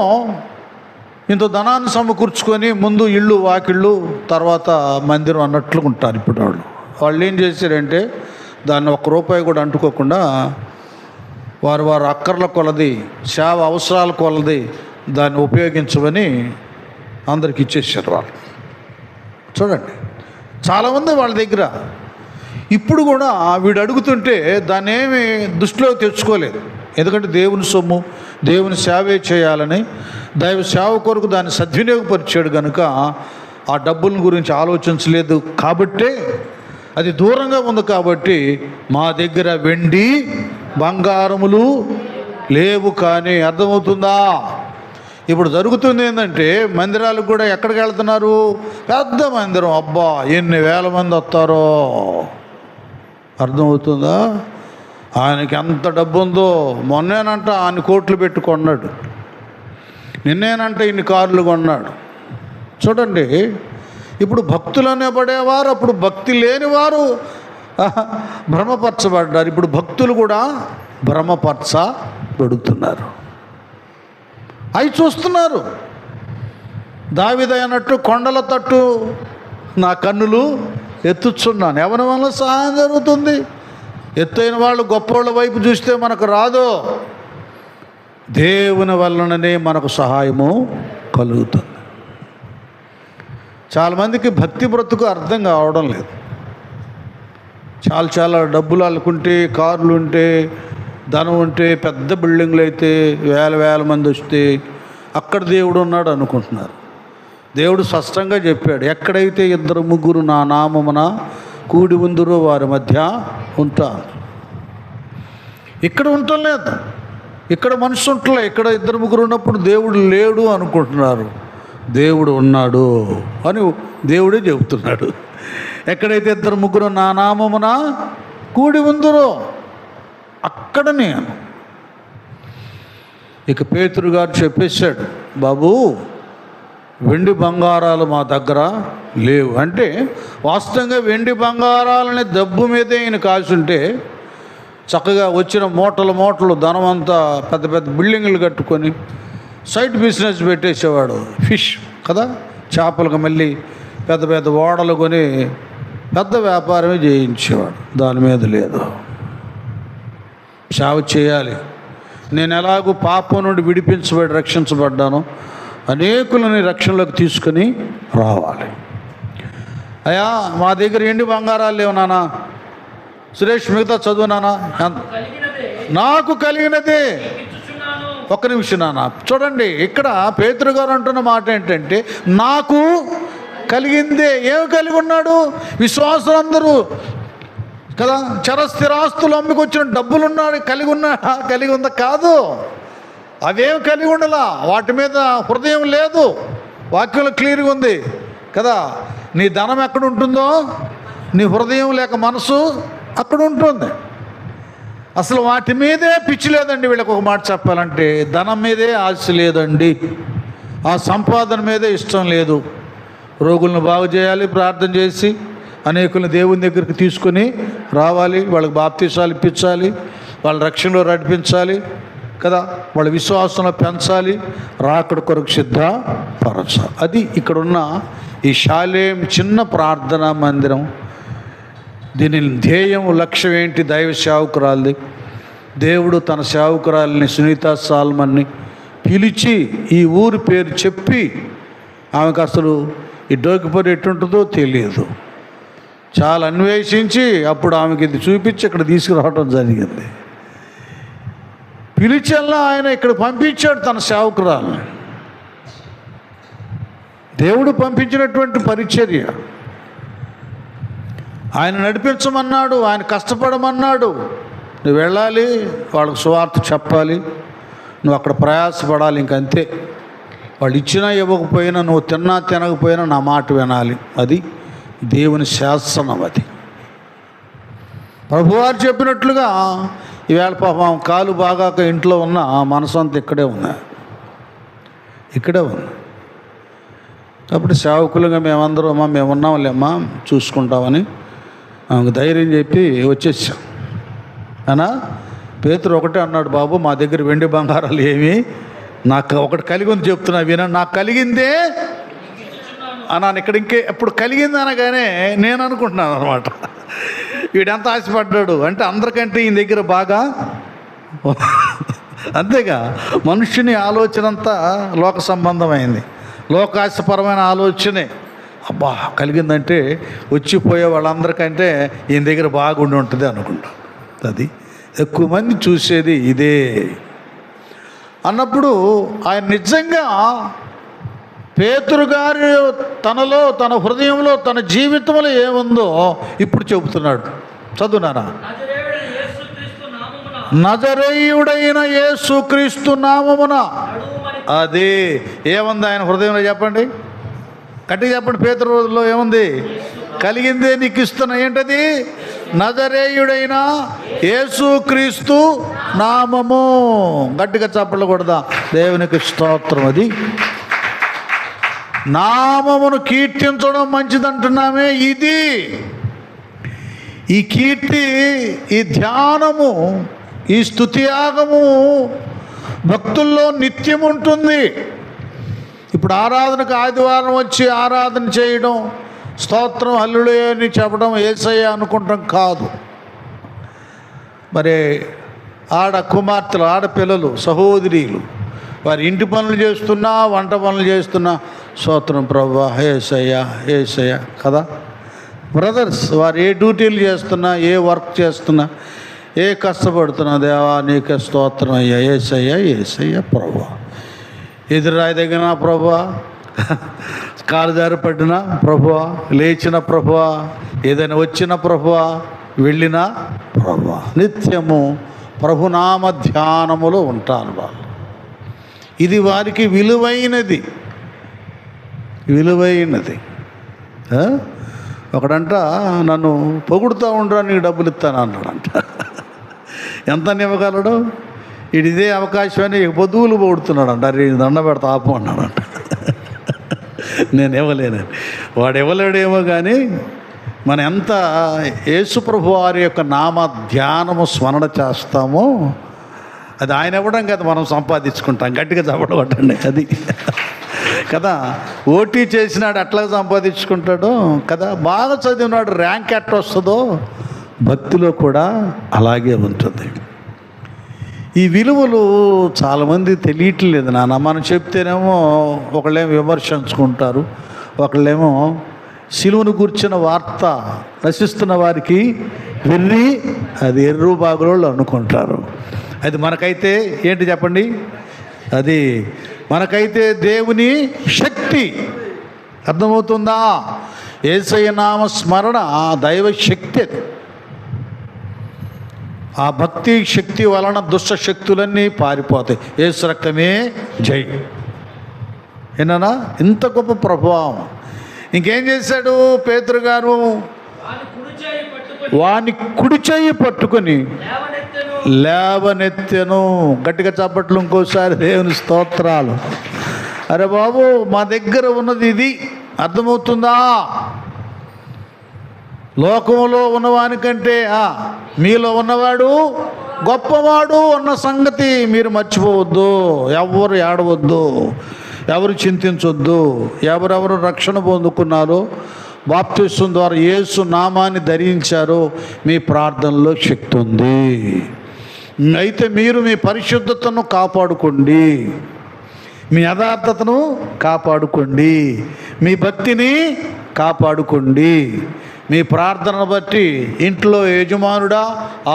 ఇంత ధనాన్ని సమకూర్చుకొని ముందు ఇళ్ళు వాకిళ్ళు తర్వాత మందిరం అన్నట్లు ఉంటారు. ఇప్పుడు వాళ్ళు ఏం చేశారంటే, దాన్ని ₹1 కూడా అంటుకోకుండా వారు అక్కర్ల కొలది, సేవ అవసరాల కొలది దాన్ని ఉపయోగించమని అందరికి ఇచ్చేసారు వాళ్ళు. చూడండి, చాలామంది వాళ్ళ దగ్గర ఇప్పుడు కూడా వీడు అడుగుతుంటే దాన్ని ఏమి దృష్టిలో తెచ్చుకోలేదు. ఎందుకంటే దేవుని సొమ్ము, దేవుని సేవే చేయాలని దైవ సేవ కొరకు దాన్ని సద్వినియోగపరిచాడు కనుక ఆ డబ్బుల గురించి ఆలోచించలేదు. కాబట్టే అది దూరంగా ఉంది. కాబట్టి మా దగ్గర వెండి బంగారములు లేవు. కానీ అర్థమవుతుందా? ఇప్పుడు జరుగుతుంది ఏంటంటే, మందిరాలకు కూడా ఎక్కడికి వెళ్తున్నారు? పెద్ద మందిరం, అబ్బా ఎన్ని వేల మంది వస్తారో. అర్థమవుతుందా? ఆయనకి ఎంత డబ్బు ఉందో, మొన్నేనంట ఆయన కోట్లు పెట్టి కొన్నాడు, నిన్నేనంట ఇన్ని కార్లు కొన్నాడు. చూడండి, ఇప్పుడు భక్తులు అనేబడేవారు అప్పుడు భక్తి లేనివారు భ్రమపరచబడ్డారు. ఇప్పుడు భక్తులు కూడా భ్రమపరచబడుతున్నారు. అవి చూస్తున్నారు. దావీదు అన్నట్టు కొండల తట్టు నా కన్నులు ఎత్తుచున్నాను. ఎవరి వల్ల సహాయం జరుగుతుంది? ఎత్తైన వాళ్ళు గొప్పవాళ్ళ వైపు చూస్తే మనకు రాదు. దేవుని వలననే మనకు సహాయము కలుగుతుంది. చాలామందికి భక్తి బ్రతుకు అర్థం కావడం లేదు. చాలా డబ్బులు అల్లుకుంటే, కార్లు ఉంటే, ధనం ఉంటే, పెద్ద బిల్డింగ్లు అయితే, వేల మంది వస్తే అక్కడ దేవుడు ఉన్నాడు అనుకుంటున్నారు. దేవుడు స్పష్టంగా చెప్పాడు, ఎక్కడైతే 2-3 నా నామమున కూడి ఉందురో వారి మధ్య ఉంటాను. ఇక్కడ ఉండటం లేదు. ఇక్కడ మనిషి ఉంటలే. ఇక్కడ 2-3 ఉన్నప్పుడు దేవుడు లేడు అనుకుంటున్నారు. దేవుడు ఉన్నాడు అని దేవుడే చెబుతున్నాడు. ఎక్కడైతే 2-3 నా నామమున కూడి ఉందరో అక్కడ నేను. ఇక పేతురు గారు చెప్పేశాడు, బాబు వెండి బంగారాలు మా దగ్గర లేవు అంటే, వాస్తవంగా వెండి బంగారాలని దబ్బు మీదే ఈయన కాల్చుంటే చక్కగా వచ్చిన మూటలు ధనం అంతా పెద్ద బిల్డింగులు కట్టుకొని సైడ్ బిజినెస్ పెట్టేసేవాడు. ఫిష్ కదా, చేపలకు మళ్ళీ పెద్ద ఓడలు కొని పెద్ద వ్యాపారమే చేయించేవాడు. దాని మీద లేదు. సేవ చేయాలి. నేను ఎలాగూ పాపం నుండి విడిపించబడి రక్షించబడ్డాను, అనేకులని రక్షణలోకి తీసుకొని రావాలి. అయ్యా మా దగ్గర ఎండి బంగారాలు లేవు నాన్న. సురేష్ మిగతా చదువు నాన్న. నాకు కలిగినదే. ఒక్క నిమిషం నాన్న. చూడండి, ఇక్కడ పేతురు గారు అంటున్న మాట ఏంటంటే, నాకు కలిగిందే. ఏమి కలిగి ఉన్నాడు? విశ్వాసులందరూ కదా, చరస్థిరాస్తులు అమ్ముకొచ్చిన డబ్బులున్నాడు, కలిగి ఉందా? కాదు. అవేం కలిగి ఉండలా. వాటి మీద హృదయం లేదు. వాక్యంలో క్లియర్గా ఉంది కదా, నీ ధనం ఎక్కడ ఉంటుందో నీ హృదయం లేక మనసు అక్కడ ఉంటుంది. అసలు వాటి మీదే పిచ్చి లేదండి వీళ్ళకి. ఒక మాట చెప్పాలంటే, ధనం మీదే ఆశ లేదండి, ఆ సంపాదన మీదే ఇష్టం లేదు. రోగులను బాగు చేయాలి, ప్రార్థన చేసి అనేకులను దేవుని దగ్గరికి తీసుకొని రావాలి, వాళ్ళకి బాప్తీసాలు ఇప్పించాలి, వాళ్ళ రక్షణలో నడిపించాలి కదా, వాళ్ళ విశ్వాసంలో పెంచాలి, రాకడ కొరకు సిద్ధపరచాలి. అది ఇక్కడున్న ఈ షాలేం చిన్న ప్రార్థనా మందిరం. దీని ధ్యేయం, లక్ష్యం ఏంటి? దైవ సేవకురాలిది. దేవుడు తన సేవకురాలిని సునీత సాల్మన్ని పిలిచి ఈ ఊరి పేరు చెప్పి, ఆమెకు అసలు ఈ డోకిపూర్ ఎట్టుంటుందో తెలియదు, చాలా అన్వేషించి అప్పుడు ఆమెకి ఇది చూపించి ఇక్కడ తీసుకురావడం జరిగింది. పిలిచెల్లా ఆయన ఇక్కడ పంపించాడు తన సేవకురాలని. దేవుడు పంపించినటువంటి పరిచర్య. ఆయన నడిపించమన్నాడు, ఆయన కష్టపడమన్నాడు. నువ్వు వెళ్ళాలి, వాళ్ళకు సువార్త చెప్పాలి, నువ్వు అక్కడ ప్రయాసపడాలి. ఇంకంతే. వాళ్ళు ఇచ్చినా ఇవ్వకపోయినా, నువ్వు తిన్నా తినకపోయినా నా మాట వినాలి. అది దేవుని శాసనం. అది ప్రభువారు చెప్పినట్లుగా ఈవేళ పాపం కాలు బాగాక ఇంట్లో ఉన్న మనసు అంతా ఇక్కడే ఉంది. కాబట్టి సేవకులుగా మేమందరం మేము ఉన్నాంలేమ్మా, చూసుకుంటామని ఆమెకు ధైర్యం చెప్పి వచ్చేసాం. అనా పేతురు ఒకటే అన్నాడు, బాబు మా దగ్గర వెండి బంగారాలు ఏమి, నాకు ఒకటి కలిగి ఉంది చెప్తున్నా విన, నాకు కలిగిందే అన్నాను. ఇక్కడ ఎప్పుడు కలిగింది అనగానే నేను అనుకుంటున్నాను అనమాట, వీడెంత ఆశపడ్డాడు అంటే అందరికంటే ఈయన దగ్గర బాగా. అంతేగా, మనుష్యుని ఆలోచన అంతా లోక సంబంధమైంది, లోకాశపరమైన ఆలోచనే. అబ్బా కలిగిందంటే వచ్చిపోయే వాళ్ళందరికంటే ఈయన దగ్గర బాగుండి ఉంటుంది అనుకుంటాం. అది ఎక్కువ మంది చూసేది ఇదే అన్నప్పుడు ఆయన నిజంగా పేతురు గారు తనలో, తన హృదయంలో, తన జీవితంలో ఏముందో ఇప్పుడు చెబుతున్నాడు. చదువునారా? నజరేయుడైన యేసుక్రీస్తు నామమున. అది ఏముంది ఆయన హృదయంలో? చెప్పండి, గట్టిగా చెప్పండి. పేతురులో ఏముంది? కలిగిందే నీకు ఇస్తున్నా. ఏంటది? నజరేయుడైన యేసుక్రీస్తు నామము. గట్టిగా చప్పట్లు కొడదాం, దేవునికి స్తోత్రం. అది నామమును కీర్తించడం మంచిదంటున్నామే. ఇది ఈ కీర్తి, ఈ ధ్యానము, ఈ స్తుతియాగము భక్తుల్లో నిత్యం ఉంటుంది. ఇప్పుడు ఆరాధనకు ఆదివారం వచ్చి ఆరాధన చేయడం, స్తోత్రం హల్లెలూయా అని చెప్పడం యేసయ్య అనుకుంటాం కాదు. మరి కుమార్తెలు, ఆడపిల్లలు, సహోదరీలు వారి ఇంటి పనులు చేస్తున్నా, వంట పనులు చేస్తున్నా స్తోత్రం ప్రభువా యేసయ్య యేసయ్య కదా. బ్రదర్స్ వారు ఏ డ్యూటీలు చేస్తున్నా, ఏ వర్క్ చేస్తున్నా, ఏ కష్టపడుతున్నా, దేవా నీకే స్తోత్రం అయ్యా యేసయ్య యేసయ్య ప్రభువా. ఎదురాయి దగ్గర ప్రభువా, కాలు జారి పడిన ప్రభువా, లేచిన ప్రభువా, ఏదైనా వచ్చిన ప్రభువా, వెళ్ళిన ప్రభువా, నిత్యము ప్రభునామ ధ్యానములో ఉంటారు వాళ్ళు. ఇది వారికి విలువైనది. ఒకడంట నన్ను పొగుడుతూ ఉండరా నీకు డబ్బులు ఇస్తాను అన్నాడంట. ఎంత ఇవ్వగలడు? ఇదే అవకాశం అని పొద్దుగులు పొగుడుతున్నాడంట. అరే దండ పెడతా ఆపు అన్నాడంట. నేను ఇవ్వలేనని. వాడు ఇవ్వలేడేమో కానీ మనం ఎంత యేసుప్రభు వారి యొక్క నామ ధ్యానము స్మరణ చేస్తామో అది ఆయన ఇవ్వడం కదా, మనం సంపాదించుకుంటాం. గట్టిగా చెప్పడం కొట్టండి. అది కదా. ఓటీ చేసినాడు ఎట్లా సంపాదించుకుంటాడో కదా. బాగా చదివినాడు ర్యాంక్ ఎట్లా వస్తుందో భక్తిలో కూడా అలాగే ఉంటుంది. ఈ విలువలు చాలామంది తెలియట్లేదు నాన్న. మనం చెప్తేనేమో ఒకళ్ళేమో విమర్శించుకుంటారు, ఒకళ్ళేమో సిలువను కూర్చిన వార్త నశిస్తున్న వారికి వెర్రి, అది ఎర్రు బాగులోళ్ళు అనుకుంటారు. అది మనకైతే ఏంటి చెప్పండి? అది మనకైతే దేవుని శక్తి. అర్థమవుతుందా? యేసయ్య నామ స్మరణ దైవ శక్తి. ఆ భక్తి శక్తి వలన దుష్ట శక్తులన్నీ పారిపోతాయి. యేసు రక్తమే జై. ఏనా ఇంత గొప్ప ప్రభావం. ఇంకేం చేశాడు పేతురు గారు? వాని కుడి చెయ్యి పట్టుకొని లేవనెత్తెను. గట్టిగా చప్పట్లు ఇంకోసారి దేవుని స్తోత్రాలు. అరే బాబు, మా దగ్గర ఉన్నది ఇది. అర్థమవుతుందా? లోకంలో ఉన్నవానికంటే మీలో ఉన్నవాడు గొప్పవాడు అన్న సంగతి మీరు మర్చిపోవద్దు. ఎవరు ఏడవద్దు, ఎవరు చింతించొద్దు. ఎవరెవరు రక్షణ పొందుకున్నారో, బాప్తిస్మం ద్వారా యేసు నామాన్ని ధరించారో మీ ప్రార్థనలో శక్తి ఉంది. అయితే మీరు మీ పరిశుద్ధతను కాపాడుకోండి, మీ యథార్థతను కాపాడుకోండి, మీ భక్తిని కాపాడుకోండి. మీ ప్రార్థనను బట్టి ఇంట్లో యజమానుడా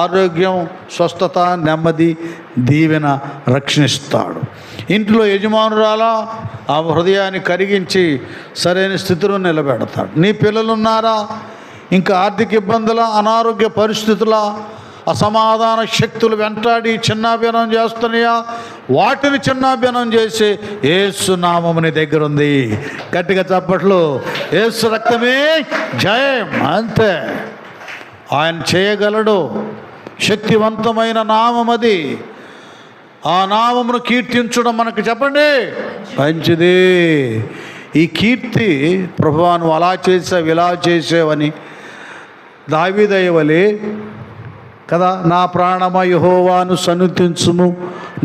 ఆరోగ్యం, స్వస్థత, నెమ్మది, దీవెన రక్షిస్తాడు. ఇంట్లో యజమానురాలా ఆ హృదయాన్ని కరిగించి సరైన స్థితిలో నిలబెడతాడు. నీ పిల్లలున్నారా? ఇంకా ఆర్థిక ఇబ్బందుల, అనారోగ్య పరిస్థితుల, అసమాధాన శక్తులు వెంటాడి చిన్నాభినం చేస్తున్నాయా? వాటిని చిన్నాభినం చేసి యేసు నామము నీ దగ్గర ఉంది. గట్టిగా చప్పట్లు. యేసు రక్తమే జయం. అంతే, ఆయన చేయగలడు. శక్తివంతమైన నామం అది. ఆ నామమును కీర్తించడం మనకు చెప్పండి మంచిది. ఈ కీర్తి ప్రభువా నువ్వు అలా చేసావు, ఇలా చేసావని దావీదయ్యవలే కదా. నా ప్రాణమ యెహోవాను సన్నుతించుము,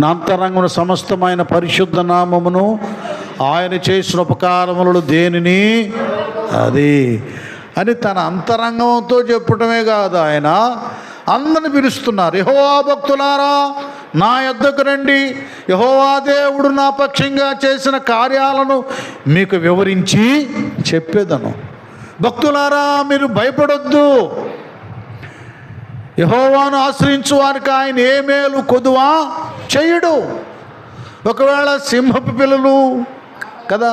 నా అంతరంగమున సమస్తమైన పరిశుద్ధ నామమును, ఆయన చేసిన ఉపకారములు దేనిని అది అని తన అంతరంగంతో చెప్పటమే కాదు, ఆయన అందరిని పిలుస్తున్నారు. యెహోవా భక్తులారా నా యొద్దకు రండి, యెహోవా దేవుడు నా పక్షంగా చేసిన కార్యాలను మీకు వివరించి చెప్పేదను. భక్తులారా మీరు భయపడొద్దు. యెహోవాను ఆశ్రయించు వారికి ఆయన ఏ మేలు కొదువా చేయడు. ఒకవేళ సింహపు పిల్లలు కదా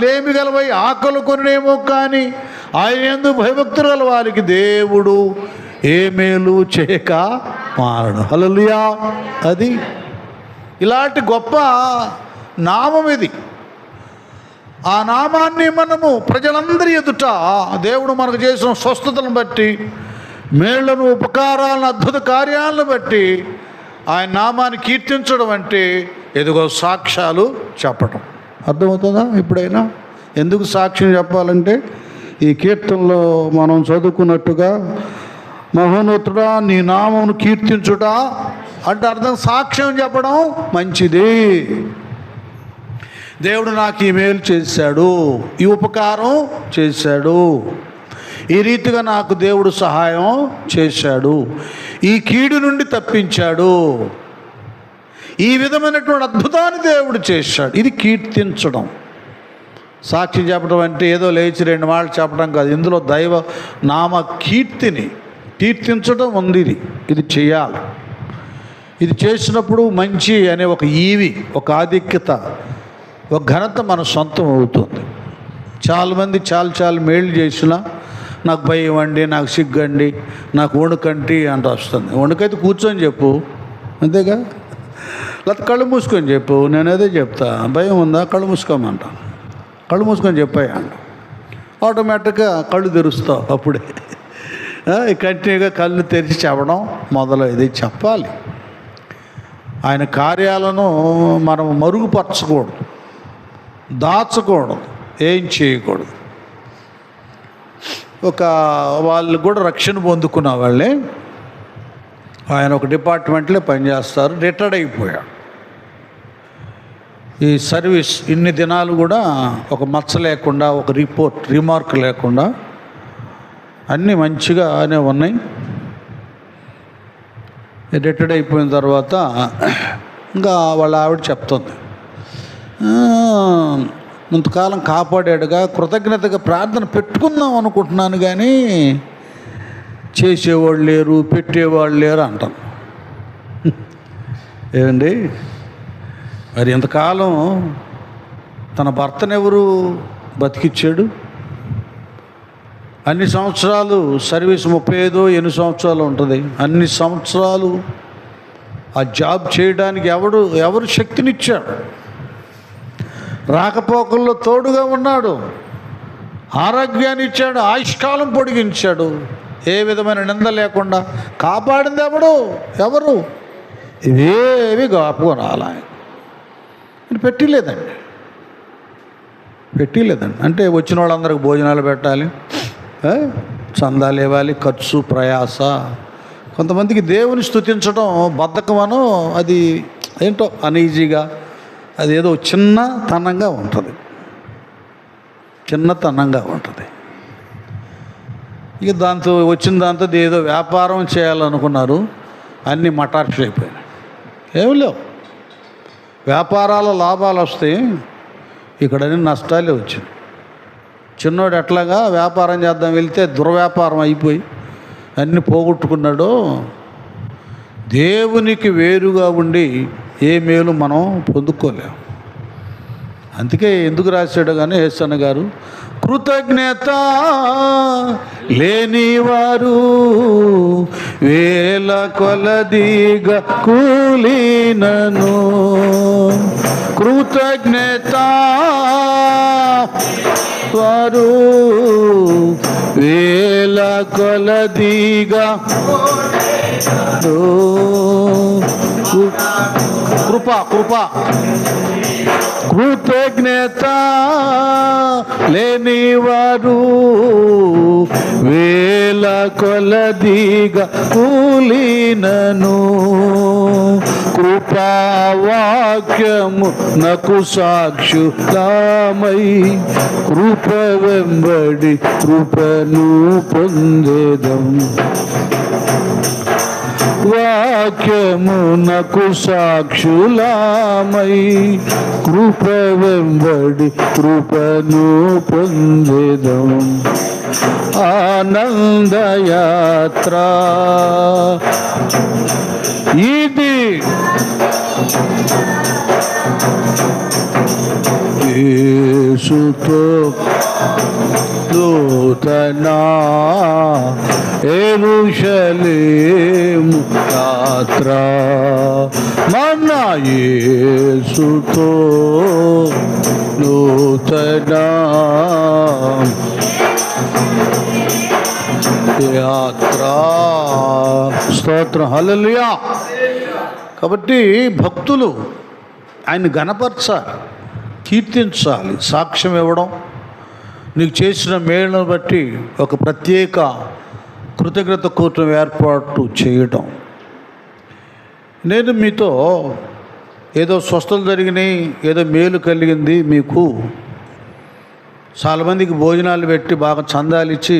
లేమి గలవై ఆకలి కొనేమో కానీ ఆయన యందు భయభక్తులు గల వారికి దేవుడు ఏ మేలు చేయక మారడు. హల్లెలూయా. అది ఇలాంటి గొప్ప నామం ఇది. ఆ నామాన్ని మనము ప్రజలందరి ఎదుట దేవుడు మనకు చేసిన స్వస్థతలను బట్టి, మేళ్లను, ఉపకారాలను, అద్భుత కార్యాలను బట్టి ఆయన నామాన్ని కీర్తించడం అంటే ఎదుగో సాక్ష్యాలు చెప్పడం. అర్థమవుతుందా? ఎప్పుడైనా ఎందుకు సాక్ష్యం చెప్పాలంటే ఈ కీర్తనలో మనం చదువుకున్నట్టుగా మహోన్నతుడా నీ నామమును కీర్తించుట అంటే అర్థం సాక్ష్యం చెప్పడం మంచిది. దేవుడు నాకు ఈ మేలు చేశాడు, ఈ ఉపకారం చేశాడు, ఈ రీతిగా నాకు దేవుడు సహాయం చేశాడు, ఈ కీడు నుండి తప్పించాడు, ఈ విధమైనటువంటి అద్భుతాన్ని దేవుడు చేశాడు. ఇది కీర్తించడం. సాక్ష్యం చెప్పడం అంటే ఏదో లేచి 2 మాటలు చెప్పడం కాదు. ఇందులో దైవ నామ కీర్తిని కీర్తించడం ఉంది. ఇది చేయాలి. ఇది చేసినప్పుడు మంచి అనే ఒక ఈవి, ఒక ఆధిక్యత, ఒక ఘనత మన సొంతం అవుతుంది. చాలామంది చాలా మేళ్ళు చేసినా నాకు భయం అండి, నాకు సిగ్గండి, నాకు వణుకంటి అంటూ వస్తుంది. వణుకైతే కూర్చొని చెప్పు, అంతేగా. లేకపోతే కళ్ళు మూసుకొని చెప్పు, నేను అదే చెప్తా. భయం ఉందా, కళ్ళు మూసుకోమంటా, కళ్ళు మూసుకొని చెప్పాయా అంట. ఆటోమేటిక్గా కళ్ళు తెరుస్తావు. అప్పుడే కంటిన్యూగా కళ్ళు తెరిచి చెప్పడం ఇది చెప్పాలి. ఆయన కార్యాలను మనం మరుగుపరచకూడదు, దాచకూడదు, ఏం చేయకూడదు. వాళ్ళు కూడా రక్షణ పొందుకున్న వాళ్ళే. ఆయన ఒక డిపార్ట్మెంట్లో పనిచేస్తారు, రిటైర్డ్ అయిపోయాడు. ఈ సర్వీస్ ఇన్ని దినాలు కూడా ఒక మచ్చ లేకుండా, ఒక రిమార్క్ లేకుండా అన్నీ మంచిగానే ఉన్నాయి. రిటైర్డ్ అయిపోయిన తర్వాత ఇంకా వాళ్ళ ఆవిడ చెప్తుంది, ఇంతకాలం కాపాడాడుగా, కృతజ్ఞతగా ప్రార్థన పెట్టుకుందాం అనుకుంటున్నాను, కానీ చేసేవాళ్ళు లేరు, పెట్టేవాళ్ళు లేరు అంటాను. ఏమండి, మరి ఇంతకాలం తన భర్తనెవరు బతికిచ్చాడు? అన్ని సంవత్సరాలు సర్వీస్ 35 ఎన్ని సంవత్సరాలు ఉంటుంది. అన్ని సంవత్సరాలు ఆ జాబ్ చేయడానికి ఎవరు శక్తినిచ్చాడు? రాకపోకల్లో తోడుగా ఉన్నాడు, ఆరోగ్యాన్ని ఇచ్చాడు, ఆయుష్కాలం పొడిగించాడు, ఏ విధమైన నింద లేకుండా కాపాడింది ఎవరు? ఇవేవి కాపుకోనాలి. ఆయన పెట్టలేదండి. అంటే వచ్చిన వాళ్ళందరికి భోజనాలు పెట్టాలి, చందాలు ఇవ్వాలి, ఖర్చు, ప్రయాస. కొంతమందికి దేవుని స్తుతించడం బద్ధకమనో, అది ఏంటో అనీజీగా, అదేదో చిన్నతనంగా ఉంటుంది. ఇక వచ్చిన దాంతో ఏదో వ్యాపారం చేయాలనుకున్నారు, అన్నీ మటార్షి అయిపోయినాయి. ఏమి లేవు. వ్యాపారాల లాభాలు వస్తాయి, ఇక్కడ అన్ని నష్టాలే వచ్చినాయి. చిన్నోడు ఎట్లాగా వ్యాపారం చేద్దాం వెళ్తే దుర్వ్యాపారం అయిపోయి అన్నీ పోగొట్టుకున్నాడో, దేవునికి వేరుగా ఉండి ఏ మేలు మనం పొందుకోలేము. అందుకే ఎందుకు రాశాడు కానీ యేసన్న గారు, కృతజ్ఞత లేనివారు వేల కొలదిగా కూలినను, కృతజ్ఞత వారు వేల కొలదిగా కృప కృతజ్ఞత లేనివారు వేల కొలదిగా కూలినను, కృపావాక్యము నాకు సాక్షులమై కృప వెంబడి కృపను పొందేదం, వాక్యమునకు సాక్షులమై కృప వెంబడి కృపను పొందేదం, ఆనందయాత్ర ఇది యేసుతో నూతనా యెరూషలేము యాత్ర, మన యేసుతో నూతనా యాత్ర. స్తోత్రం, హల్లెలూయా. కాబట్టి భక్తులు ఆయన్ని ఘనపరచాలి, కీర్తించాలి, సాక్ష్యం ఇవ్వడం, నీకు చేసిన మేలును బట్టి ఒక ప్రత్యేక కృతజ్ఞత కూటం ఏర్పాటు చేయడం. నేను మీతో ఏదో స్వస్థలు జరిగినాయి, ఏదో మేలు కలిగింది, మీకు చాలామందికి భోజనాలు పెట్టి బాగా చందాలు ఇచ్చి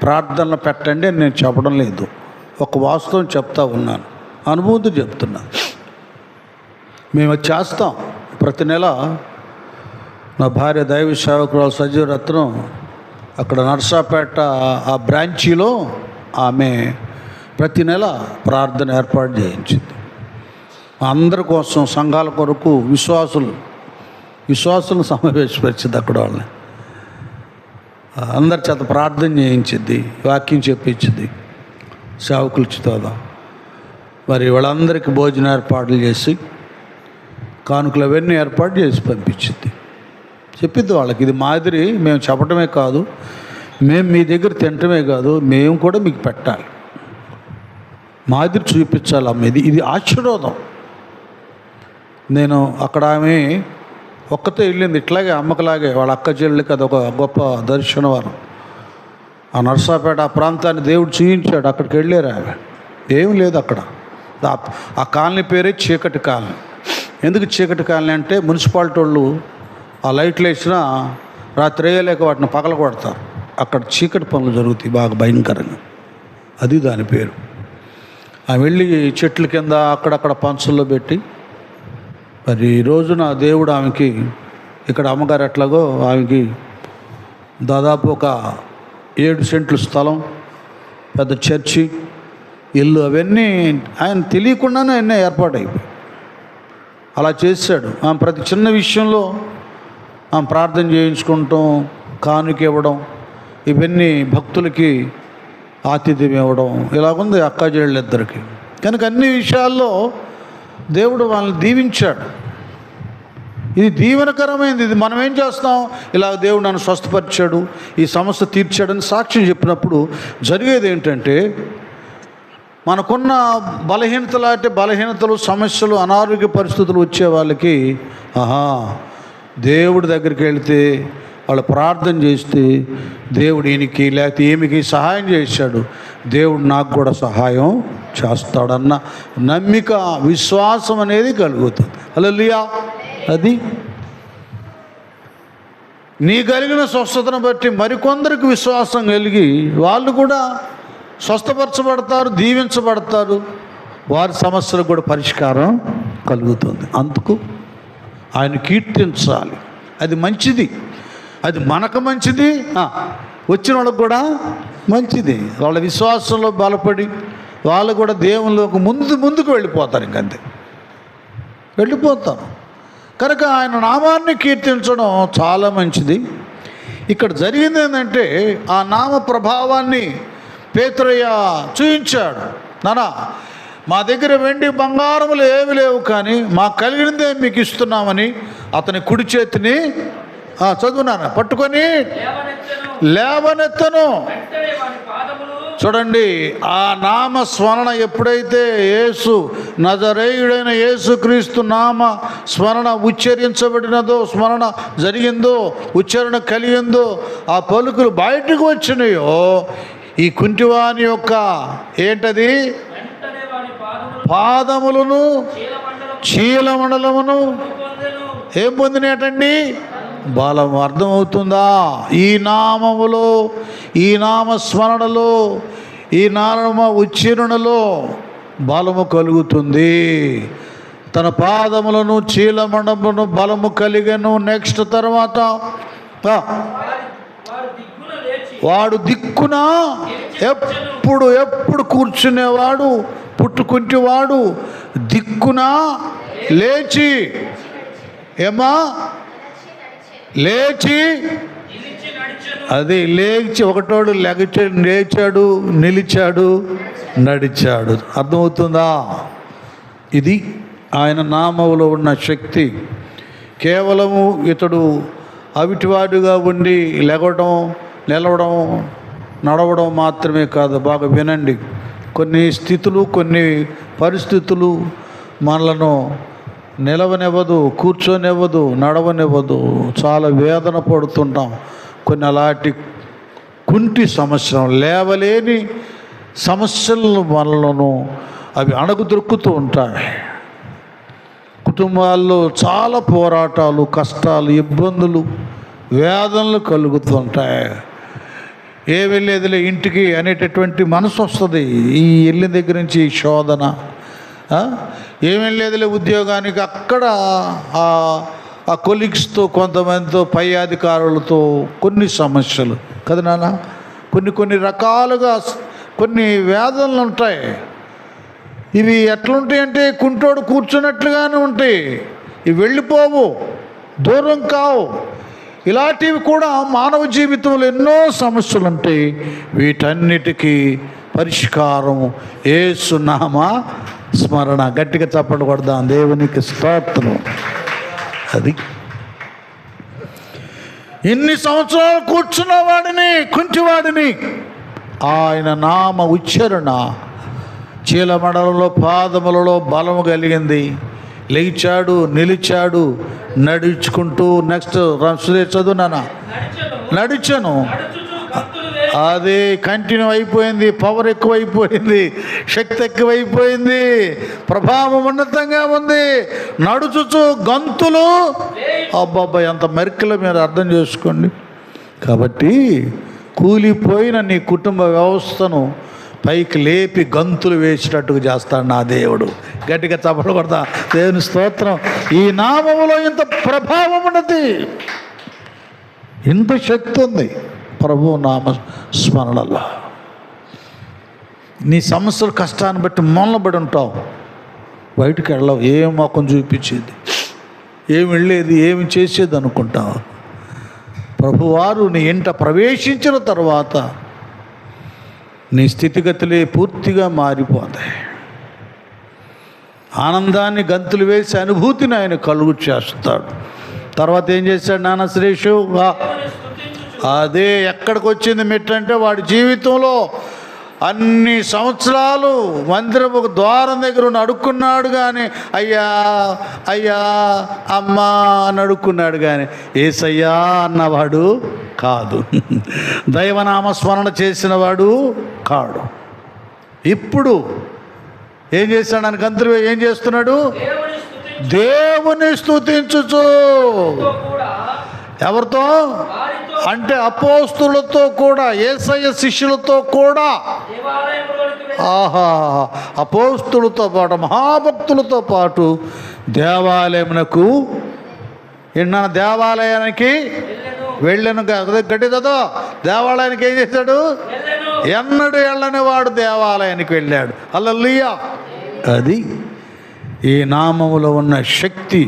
ప్రార్థనలు పెట్టండి అని నేను చెప్పడం లేదు. ఒక వాస్తవం చెప్తా ఉన్నాను, అనుభూతి చెప్తున్నా. మేము అది చేస్తాం. ప్రతి నెల నా భార్య దైవ సేవకురాలు సజీవరత్నం అక్కడ నర్సాపేట ఆ బ్రాంచీలో ఆమె ప్రతి నెల ప్రార్థన ఏర్పాటు చేయించింది. అందరి కోసం, సంఘాల కొరకు, విశ్వాసులను సమావేశపరిచింది. అక్కడ వాళ్ళని అందరి చేత ప్రార్థన చేయించింది, వాక్యం చెప్పించింది, సేవకులతో. మరి వాళ్ళందరికీ భోజన ఏర్పాట్లు చేసి కానుకలు అవన్నీ ఏర్పాటు చేసి పంపించింది. చెప్పింది వాళ్ళకి, ఇది మాదిరి మేము చెప్పడమే కాదు, మేము మీ దగ్గర తినటమే కాదు, మేము కూడా మీకు పెట్టాలి, మాదిరి చూపించాలి అమ్మ. ఇది ఆశీర్వాదం. నేను అక్కడ ఆమె ఒక్కతే వెళ్ళింది, ఇట్లాగే అమ్మకలాగే వాళ్ళ అక్క చెల్లెలకి అదొక గొప్ప దర్శనవారం. ఆ నర్సాపేట ఆ ప్రాంతాన్ని దేవుడు చూపించాడు. అక్కడికి వెళ్ళారు ఆమె. ఏం లేదు అక్కడ. ఆ కాలనీ పేరే చీకటి కాలనీ. ఎందుకు చీకటి కాలనీ అంటే మున్సిపాలిటీ వాళ్ళు ఆ లైట్లు వేసినా రాత్రి వేయలేక వాటిని పగల కొడతారు. అక్కడ చీకటి పనులు జరుగుతాయి బాగా భయంకరంగా. అది దాని పేరు. ఆమె వెళ్ళి చెట్ల కింద అక్కడక్కడ పంచుల్లో పెట్టి, మరి ఈ రోజున దేవుడు ఆమెకి, ఇక్కడ అమ్మగారు ఎట్లాగో ఆమెకి దాదాపు ఒక 7 సెంట్లు స్థలం, పెద్ద చర్చి, ఇల్లు, అవన్నీ ఆయన తెలియకుండానే అన్నీ ఏర్పాటైపోయి అలా చేశాడు. ఆమె ప్రతి చిన్న విషయంలో ఆమె ప్రార్థన చేయించుకుంటాం, కానుక ఇవ్వడం, ఇవన్నీ భక్తులకి ఆతిథ్యం ఇవ్వడం, ఇలాగుంది అక్క చెల్లెళ్ళిద్దరికి. కనుక అన్ని విషయాల్లో దేవుడు వాళ్ళని దీవించాడు. ఇది దీవెనకరమైనది. ఇది మనం ఏం చేస్తాం, ఇలా దేవుడు నన్ను స్వస్థపరిచాడు, ఈ సమస్య తీర్చాడని సాక్ష్యం చెప్పినప్పుడు జరిగేది ఏంటంటే, మనకున్న బలహీనతలు, సమస్యలు, అనారోగ్య పరిస్థితులు వచ్చే వాళ్ళకి, ఆహా, దేవుడి దగ్గరికి వెళితే, వాళ్ళు ప్రార్థన చేస్తే దేవుడు ఈయనకి లేకపోతే ఏమికి సహాయం చేశాడు, దేవుడు నాకు కూడా సహాయం చేస్తాడన్న నమ్మిక, విశ్వాసం అనేది కలుగుతుంది. హల్లెలూయా. అది నీ కలిగిన స్వస్థతను బట్టి మరికొందరికి విశ్వాసం కలిగి వాళ్ళు కూడా స్వస్థపరచబడతారు, దీవించబడతారు, వారి సమస్యలకు కూడా పరిష్కారం కలుగుతుంది. అందుకు ఆయన కీర్తించాలి. అది మంచిది, అది మనకు మంచిది, వచ్చిన వాళ్ళకు కూడా మంచిది. వాళ్ళ విశ్వాసంలో బలపడి వాళ్ళు కూడా దేవునిలోకి ముందుకు వెళ్ళిపోతారు. ఇంకంతే వెళ్ళిపోతారు. కనుక ఆయన నామాన్ని కీర్తించడం చాలా మంచిది. ఇక్కడ జరిగింది ఏంటంటే, ఆ నామ ప్రభావాన్ని పేతురయ్య చూయించాడు. నానా, మా దగ్గర వెండి బంగారములు ఏమి లేవు, కానీ మాకు కలిగినదే మీకు ఇస్తున్నామని అతని కుడి చేతిని చదువునాను పట్టుకొని లేవనెత్తను. చూడండి, ఆ నామ స్మరణ ఎప్పుడైతే నజరేయుడైన యేసుక్రీస్తు నామ స్మరణ ఉచ్చరించబడినదో, స్మరణ జరిగిందో, ఉచ్చారణ కలిగిందో, ఆ పలుకులు బయటకు వచ్చినాయో, ఈ కుంటివాని యొక్క ఏంటది పాదములను, చీలమండలమును ఏం పొందినటండి? బలం. అర్థమవుతుందా? ఈ నామములో, ఈ నామస్మరణలో, ఈ నామ ఉచ్చారణలో బలము కలుగుతుంది. తన పాదములను, చీలమండమును బలము కలిగను. నెక్స్ట్ తర్వాత వాడు దిక్కున ఎప్పుడు కూర్చునేవాడు, పుట్టుకుంటేవాడు దిక్కున లేచి, ఏమా లేచి, అది లేచి, ఒకటోడు లేచాడు, నిలిచాడు, నడిచాడు. అర్థమవుతుందా? ఇది ఆయన నామములో ఉన్న శక్తి. కేవలము ఇతడు అవిటివాడుగా ఉండి నిలవడం నడవడం మాత్రమే కాదు, బాగా వినండి. కొన్ని స్థితులు, కొన్ని పరిస్థితులు మనలను నిలవనివ్వదు, కూర్చొనివ్వదు, నడవనివ్వదు. చాలా వేదన పడుతుంటాం. కొన్ని అలాంటి కుంటి సమస్యలు, లేవలేని సమస్యలు మనలను అవి అణగదొక్కుతూ ఉంటాయి. కుటుంబాల్లో చాలా పోరాటాలు, కష్టాలు, ఇబ్బందులు, వేదనలు కలుగుతుంటాయి. ఏ వెళ్ళేదిలే ఇంటికి అనేటటువంటి మనసు వస్తుంది. ఈ వెళ్ళిన దగ్గర నుంచి శోధన, ఏం వెళ్ళేదిలే ఉద్యోగానికి, అక్కడ ఆ కొలీగ్స్తో, కొంతమందితో, పై అధికారులతో కొన్ని సమస్యలు కదా నాన్న. కొన్ని రకాలుగా కొన్ని వేదనలు ఉంటాయి. ఇవి ఎట్లుంటాయి అంటే కుంటోడు కూర్చున్నట్లుగానే ఉంటాయి. ఇవి వెళ్ళిపోవు, దూరం కావు. ఇలాంటివి కూడా మానవ జీవితంలో ఎన్నో సమస్యలు ఉంటాయి. వీటన్నిటికీ పరిష్కారం యేసు నామ స్మరణ. గట్టిగా చప్పట్లు కొడదాం, దేవునికి స్తోత్రం. అది ఇన్ని సంవత్సరాలు కూర్చున్న వాడిని, కుంటివాడిని ఆయన నామ ఉచ్చారణ చీలమడలలో, పాదములలో బలము కలిగింది. లేచాడు, నిలిచాడు, నడుచుకుంటూ. నెక్స్ట్ చదువునా, నడిచాను. అది కంటిన్యూ అయిపోయింది. పవర్ ఎక్కువైపోయింది, శక్తి ఎక్కువైపోయింది, ప్రభావం ఉన్నతంగా ఉంది. నడుచుచు గంతులు, అబ్బాబ్బా ఎంత మెరికలో మీరు అర్థం చేసుకోండి. కాబట్టి కూలిపోయిన నీ కుటుంబ వ్యవస్థను పైకి లేపి గంతులు వేసేటట్టుగా చేస్తాడు నా దేవుడు. గట్టిగా చప్పట్లు కొడతా, దేవుని స్తోత్రం. ఈ నామములో ఇంత ప్రభావం ఉన్నది, ఇంత శక్తి ఉంది ప్రభు నామ స్మరణలో. నీ సమస్యలు, కష్టాన్ని బట్టి మొన్నబడి ఉంటావు, బయటికి వెళ్ళవు. ఏం మొఖం చూపించేది, ఏం వెళ్ళేది, ఏమి చేసేది అనుకుంటావు. ప్రభువారు నీ ఇంట ప్రవేశించిన తర్వాత నీ స్థితిగతులే పూర్తిగా మారిపోతాయి. ఆనందాన్ని గంతులు వేసి అనుభూతిని ఆయన కలుగు చేస్తాడు. తర్వాత ఏం చేశాడు నాన్న శ్రేషు? అదే ఎక్కడికి వచ్చింది మెట్టంటే, వాడి జీవితంలో అన్ని సంవత్సరాలు మందిరపు ద్వారం దగ్గర అడుక్కున్నాడు కానీ, అయ్యా అయ్యా అమ్మా అని అడుక్కున్నాడు కానీ ఏసయ్యా అన్నవాడు కాదు. దైవనామస్మరణ చేసినవాడు కాడు. ఇప్పుడు ఏం చేశాడు? ఆయన గంతులు ఏం చేస్తున్నాడు? దేవుని స్తుతించుచు. ఎవరితో అంటే అపోస్తులతో కూడా, యేసయ్య శిష్యులతో కూడా. ఆహా, అపోస్తులతో పాటు, మహాభక్తులతో పాటు దేవాలయమునకు, ఎన్న దేవాలయానికి వెళ్ళను. గట్టి చదో, దేవాలయానికి ఏం చేశాడు? ఎన్నడూ వెళ్ళని వాడు దేవాలయానికి వెళ్ళాడు. హల్లెలూయా. అది ఈ నామములో ఉన్న శక్తి.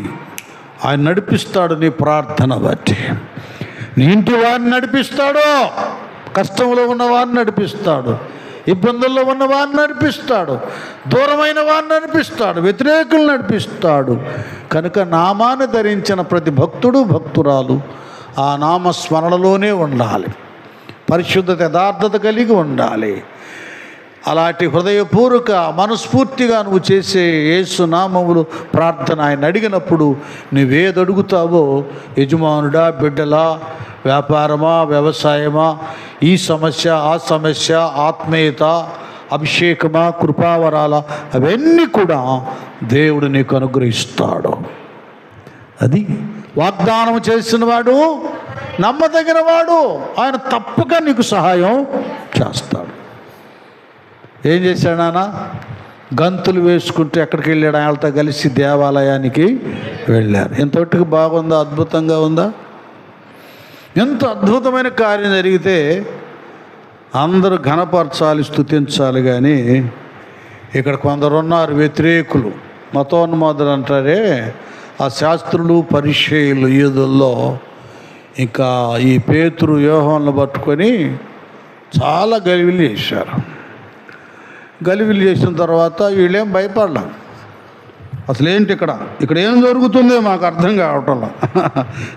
ఆయన నడిపిస్తాడు నీ ప్రార్థన బట్టి. నీ ఇంటి వారిని నడిపిస్తాడు, కష్టంలో ఉన్న వారిని నడిపిస్తాడు, ఇబ్బందుల్లో ఉన్న వారిని నడిపిస్తాడు, దూరమైన వారిని నడిపిస్తాడు, వ్యతిరేకులు నడిపిస్తాడు. కనుక నామాన్ని ధరించిన ప్రతి భక్తుడు, భక్తురాలు ఆ నామస్మరణలోనే ఉండాలి. పరిశుద్ధత, యథార్థత కలిగి ఉండాలి. అలాంటి హృదయపూర్వక మనస్ఫూర్తిగా నువ్వు చేసే యేసు నామములు ప్రార్థన ఆయన అడిగినప్పుడు నువ్వేది అడుగుతావో, యజమానుడా, బిడ్డలా, వ్యాపారమా, వ్యవసాయమా, ఈ సమస్య, ఆ సమస్య, ఆత్మీయత, అభిషేకమా, కృపావరాల, అవన్నీ కూడా దేవుడు నీకు అనుగ్రహిస్తాడు. అది వాగ్దానం చేసినవాడు, నమ్మదగిన వాడు. ఆయన తప్పక నీకు సహాయం చేస్తాడు. ఏం చేశాడు నాన్న? గంతులు వేసుకుంటూ ఎక్కడికి వెళ్ళాడు? ఆయనతో కలిసి దేవాలయానికి వెళ్ళారు. ఎంతటికి బాగుందా? అద్భుతంగా ఉందా? ఎంత అద్భుతమైన కార్యం జరిగితే అందరూ ఘనపరచాలి, స్తుతించాలి. కానీ ఇక్కడ కొందరు ఉన్నారు వ్యతిరేకులు, మతోన్మాదులు అంటారే, ఆ శాస్త్రులు, పరిచయులు, యూదుల్లో. ఇంకా ఈ పేతురు, యోహానులు పట్టుకొని చాలా గలిబిలి చేశారు. గలిబిలి చేసిన తర్వాత వీళ్ళేం భయపడలా. అసలు ఏంటి ఇక్కడ ఏం జరుగుతుందో మాకు అర్థం కావట్లా,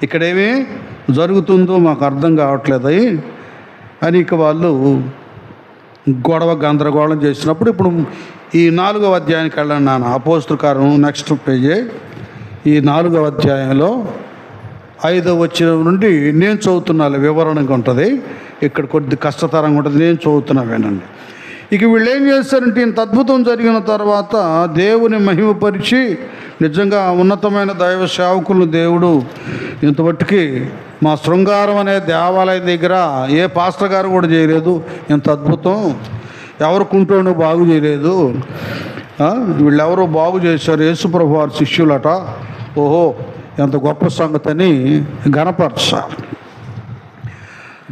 ఇక్కడేమి జరుగుతుందో మాకు అర్థం కావట్లేదు. అని ఇక వాళ్ళు గొడవ గందరగోళం చేసినప్పుడు ఇప్పుడు ఈ 4వ అధ్యాయానికి వెళ్ళండి నాన్న. అపోస్తలుల కార్యం నెక్స్ట్ పేజీ. ఈ 4వ అధ్యాయంలో 5వ వచనం నుండి నేను చదువుతున్నాను, వివరణగా ఉంటుంది. ఇక్కడ కొద్ది కష్టతరంగా ఉంటుంది, నేను చదువుతున్నా వినండి. ఇక వీళ్ళు ఏం చేస్తారంటే ఇంత అద్భుతం జరిగిన తర్వాత దేవుని మహిమపరిచి, నిజంగా ఉన్నతమైన దైవ సేవకులను దేవుడు ఇంతవట్టుకి మా శృంగారం అనే దేవాలయం దగ్గర ఏ పాస్టర్ గారు కూడా చేయలేదు ఇంత అద్భుతం, ఎవరు కుంటోను బాగు చేయలేదు, వీళ్ళెవరో బాగు చేశారు, యేసుప్రభు వారి శిష్యులట, ఓహో ఎంత గొప్ప సంగతి అని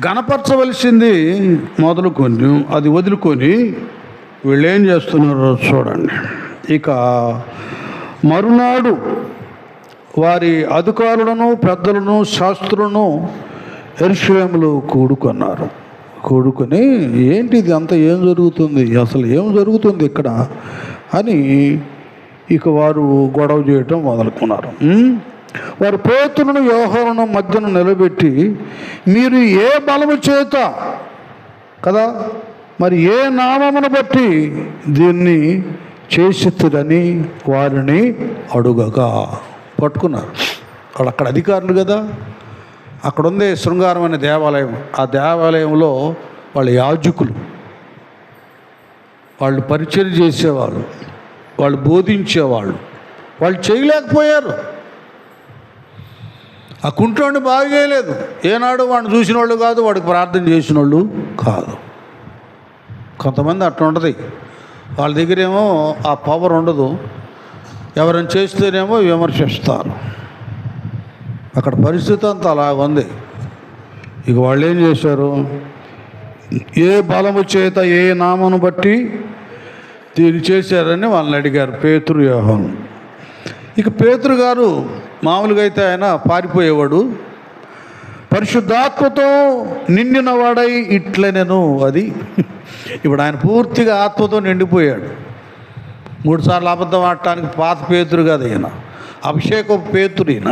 గణపరచవలసింది మొదలుకొని అది వదులుకొని వీళ్ళు ఏం చేస్తున్నారో చూడండి. ఇక మరునాడు వారి అధికారులను, పెద్దలను, శాస్త్రులను యెరూషలేములో కూడుకొని ఏంటి ఇది అంతా, ఏం జరుగుతుంది, అసలు ఏం జరుగుతుంది ఇక్కడ అని ఇక వారు గొడవ చేయటం మొదలుకున్నారు. వారు పేతురును యోహానును మధ్యను నిలబెట్టి, మీరు ఏ బలము చేత కదా మరి ఏ నామమును బట్టి దీన్ని చేసితురని వారిని అడుగగా పట్టుకున్నారు. వాళ్ళు అక్కడ అధికారులు కదా, అక్కడ ఉంది శృంగారం అనే దేవాలయం. ఆ దేవాలయంలో వాళ్ళ యాజకులు, వాళ్ళు పరిచయం చేసేవాళ్ళు, వాళ్ళు బోధించేవాళ్ళు, వాళ్ళు చేయలేకపోయారు. ఆ కుంటోడిని బాగు చేయలేదు. ఏనాడు వాడిని చూసిన వాళ్ళు కాదు, వాడికి ప్రార్థన చేసిన వాళ్ళు కాదు. కొంతమంది అట్లా ఉంటుంది, వాళ్ళ దగ్గరేమో ఆ పవర్ ఉండదు, ఎవరైనా చేస్తేనేమో విమర్శిస్తారు. అక్కడ పరిస్థితి అంతా అలాగుంది. ఇక వాళ్ళు ఏం చేశారు, ఏ బలము చేత ఏ నామను బట్టి దీన్ని చేశారని వాళ్ళని అడిగారు, పేతురు యోహాను. ఇక పేతురు గారు మామూలుగా అయితే ఆయన పారిపోయేవాడు, పరిశుద్ధాత్మతో నిండిన వాడై ఇట్లనెను. అది ఇప్పుడు ఆయన పూర్తిగా ఆత్మతో నిండిపోయాడు. 3 సార్లు అబద్ధం ఆడటానికి పాత పేతురు కాదు ఈయన, అభిషేకపు పేతురు ఈయన.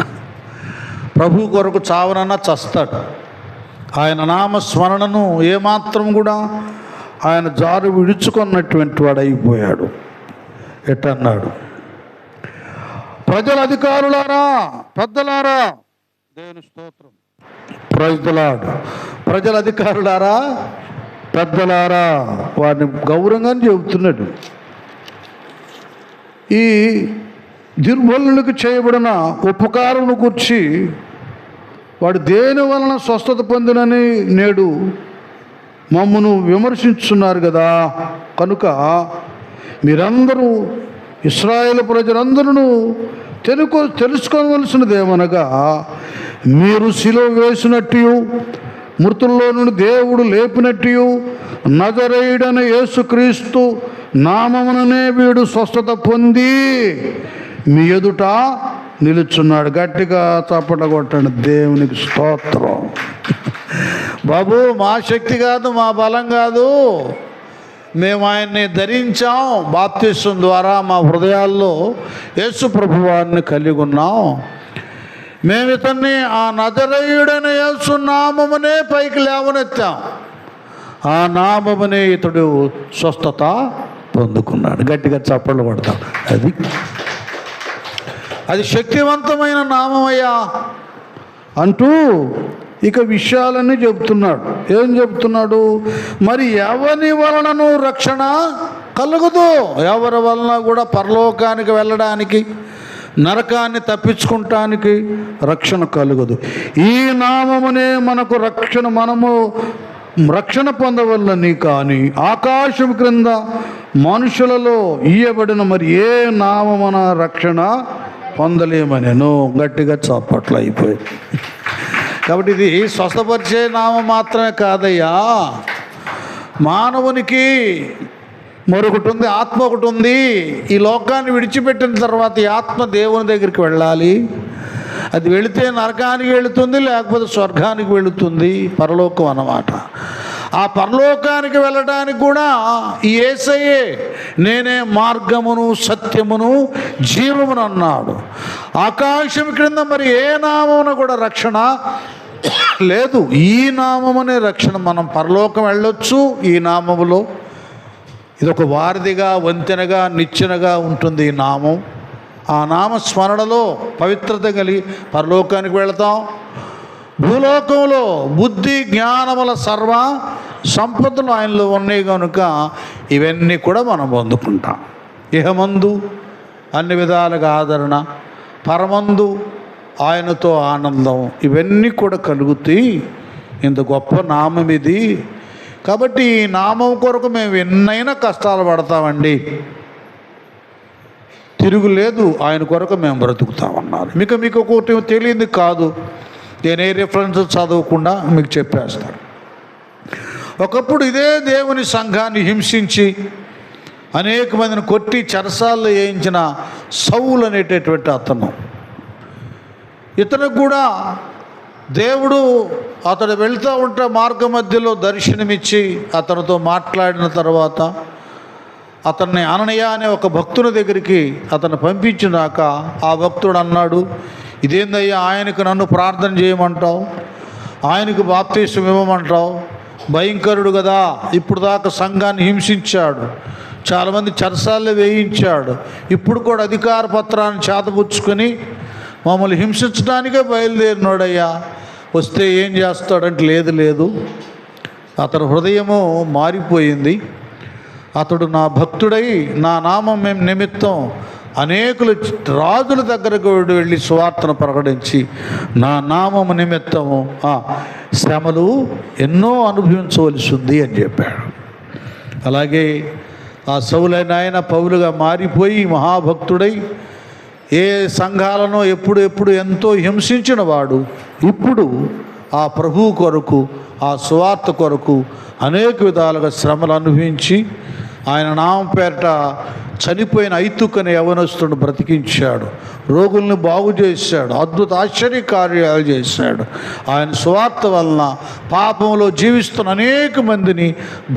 ప్రభు కొరకు చావనన్నా చస్తాడు. ఆయన నామస్మరణను ఏమాత్రం కూడా ఆయన జారు విడుచుకున్నటువంటి వాడు అయిపోయాడు. ఎట్టన్నాడు, ప్రజల అధికారులారా, పెద్దలారా, దేవుని స్తోత్రం, ప్రైజ్ ది లార్డ్. ప్రజల అధికారులారా, పెద్దలారా, వారిని గౌరవంగానే చెబుతున్నాడు. ఈ దుర్బలులకు చేయబడిన ఉపకారం గురించి వాడు దేని వలన స్వస్థత పొందినని నేడు మమ్మను విమర్శించున్నారు కదా, కనుక మీరందరూ ఇశ్రాయేలు ప్రజలందరూ తెలుసుకోవలసినదేమనగా, మీరు శిలువ వేసినట్టు, మృతుల్లో నుండి దేవుడు లేపినట్టు, నజరేయుడైన యేసుక్రీస్తు నామముననే వీడు స్వస్థత పొంది మీ ఎదుట నిలుచున్నాడు. గట్టిగా చప్పట కొట్టండి, దేవునికి స్తోత్రం. బాబు, మా శక్తి కాదు, మా బలం కాదు, మేము ఆయన్ని ధరించాం. బాప్తిస్వం ద్వారా మా హృదయాల్లో యేసు ప్రభువారిని కలిగి ఉన్నాం. మేము ఇతన్ని ఆ నజరేయుడైన యేసు నామమునే పైకి లేవనెత్తాం. ఆ నామమునే ఇతడు స్వస్థత పొందుకున్నాడు. గట్టిగా చప్పట్లు కొడతాం. అది శక్తివంతమైన నామమయ్యా అంటూ ఇక విషయాలన్నీ చెబుతున్నాడు. ఏం చెబుతున్నాడు, మరి ఎవరి వలనను రక్షణ కలుగుదు. ఎవరి వలన కూడా పరలోకానికి వెళ్ళడానికి, నరకాన్ని తప్పించుకుంటానికి రక్షణ కలుగదు. ఈ నామమునే మనకు రక్షణ, మనము రక్షణ పొందవల్లని, కానీ ఆకాశం క్రింద మనుషులలో ఇయ్యబడిన మరి ఏ నామమున రక్షణ పొందలేమనెను. గట్టిగా చప్పట్లు అయిపోయింది. కాబట్టి ఇది స్వస్థపరిచే నామం మాత్రమే కాదయ్యా, మానవునికి మరొకటి ఉంది, ఆత్మ ఒకటి ఉంది. ఈ లోకాన్ని విడిచిపెట్టిన తర్వాత ఈ ఆత్మ దేవుని దగ్గరికి వెళ్ళాలి. అది వెళితే నరకానికి వెళుతుంది, లేకపోతే స్వర్గానికి వెళుతుంది, పరలోకం అన్నమాట. ఆ పరలోకానికి వెళ్ళడానికి కూడా ఈ యేసయ్యే నేనే మార్గమును సత్యమును జీవమును అన్నాడు. ఆకాశం క్రింద మరి ఏ నామమున కూడా రక్షణ లేదు. ఈ నామమునే రక్షణ. మనం పరలోకం వెళ్ళొచ్చు ఈ నామములో. ఇది ఒక వారధిగా, వంతెనగా, నిచ్చెనగా ఉంటుంది ఈ నామం. ఆ నామ స్మరణలో పవిత్రత కలిగి పరలోకానికి వెళతాం. భూలోకంలో బుద్ధి జ్ఞానముల సర్వ సంపదలు ఆయనలో ఉన్నాయి కనుక ఇవన్నీ కూడా మనం పొందుకుంటాం. ఇహమందు అన్ని విధాలుగా ఆదరణ, పరమందు ఆయనతో ఆనందం, ఇవన్నీ కూడా కలుగుతాయి. ఇంత గొప్ప నామం ఇది. కాబట్టి ఈ నామం కొరకు మేము ఎన్నైనా కష్టాలు పడతామండి, తిరుగులేదు. ఆయన కొరకు మేము బ్రతుకుతామన్నారు. మీకు ఒకటి తెలియంది కాదు, నేను ఏ రిఫరెన్స్ చదవకుండా మీకు చెప్పేస్తాను. ఒకప్పుడు ఇదే దేవుని సంఘాన్ని హింసించి అనేక మందిని కొట్టి చెరసాల్లో వేయించిన సౌలు అనేటటువంటి అతను, ఇతనికి కూడా దేవుడు అతడు వెళ్తూ ఉంటే మార్గ మధ్యలో దర్శనమిచ్చి అతనితో మాట్లాడిన తర్వాత అతన్ని అననీయ అనే ఒక భక్తుని దగ్గరికి అతను పంపించినాక ఆ భక్తుడు అన్నాడు, ఇదేందయ్యా, ఆయనకు నన్ను ప్రార్థన చేయమంటావు, ఆయనకు బాప్తీసం ఇవ్వమంటావు, భయంకరుడు కదా, ఇప్పుడు దాకా సంఘాన్ని హింసించాడు, చాలామంది చెరసాల్లో వేయించాడు, ఇప్పుడు కూడా అధికార పత్రాన్ని చేతపుచ్చుకొని మమ్మల్ని హింసించడానికే బయలుదేరినాడయ్యా, వస్తే ఏం చేస్తాడంటే లేదు, అతని హృదయము మారిపోయింది. అతడు నా భక్తుడై నా నామం నిమిత్తం అనేకులు రాజుల దగ్గరకు వెళ్ళి సువార్తను ప్రకటించి నా నామము నిమిత్తము శ్రమలు ఎన్నో అనుభవించవలసి ఉంది అని చెప్పాడు. అలాగే ఆ సౌలైన ఆయన పౌలుగా మారిపోయి మహాభక్తుడై ఏ సంఘాలను ఎప్పుడు ఎంతో హింసించిన వాడు ఇప్పుడు ఆ ప్రభువు కొరకు, ఆ సువార్త కొరకు అనేక విధాలుగా శ్రమలు అనుభవించి ఆయన నామం పేరట చనిపోయిన ఐతుకని యవనస్తుడిని బ్రతికించాడు, రోగుల్ని బాగు చేశాడు, అద్భుత ఆశ్చర్య కార్యాలు చేశాడు. ఆయన సువార్త వలన పాపంలో జీవిస్తున్న అనేక మందిని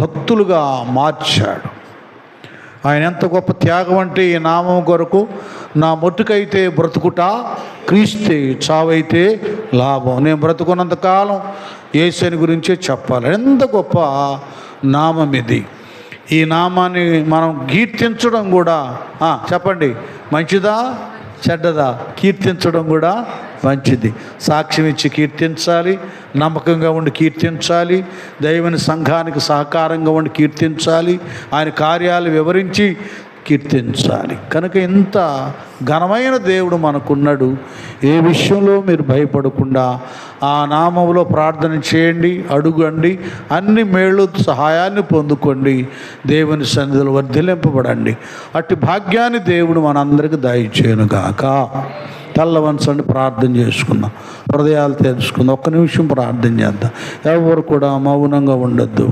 భక్తులుగా మార్చాడు. ఆయన ఎంత గొప్ప త్యాగం అంటే, ఈ నామం కొరకు నా మొట్టుకైతే బ్రతుకుట క్రీస్తే, చావైతే లాభం. నేను బ్రతుకున్నంతకాలం యేసుని గురించే చెప్పాలి. ఎంత గొప్ప నామం ఇది. ఈ నామాన్ని మనం కీర్తించడం కూడా చెప్పండి, మంచిదా చెడ్డదా? కీర్తించడం కూడా మంచిది. సాక్ష్యం ఇచ్చి కీర్తించాలి, నమ్మకంగా ఉండి కీర్తించాలి, దైవని సంఘానికి సహకారంగా ఉండి కీర్తించాలి, ఆయన కార్యాలు వివరించి కీర్తించాలి. కనుక ఇంత ఘనమైన దేవుడు మనకున్నాడు. ఏ విషయంలో మీరు భయపడకుండా ఆ నామంలో ప్రార్థన చేయండి, అడుగండి, అన్ని మేళ్ళు సహాయాన్ని పొందుకోండి, దేవుని సన్నిధిలో వర్ధిలింపబడండి. అట్టి భాగ్యాన్ని దేవుడు మనందరికీ దయచేయునుగాక. తెల్లవంచండి, ప్రార్థన చేసుకుందాం, హృదయాలు తెలుసుకుందాం. ఒక్క నిమిషం ప్రార్థన చేద్దాం. ఎవరు కూడా మౌనంగా ఉండొద్దు.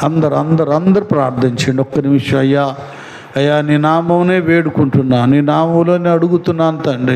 అందరూ ప్రార్థించండి. ఒక్క నిమిషం. అయ్యా నీ నామమునే వేడుకుంటున్నా, నీ నామంలోనే అడుగుతున్నాను తండ్రి.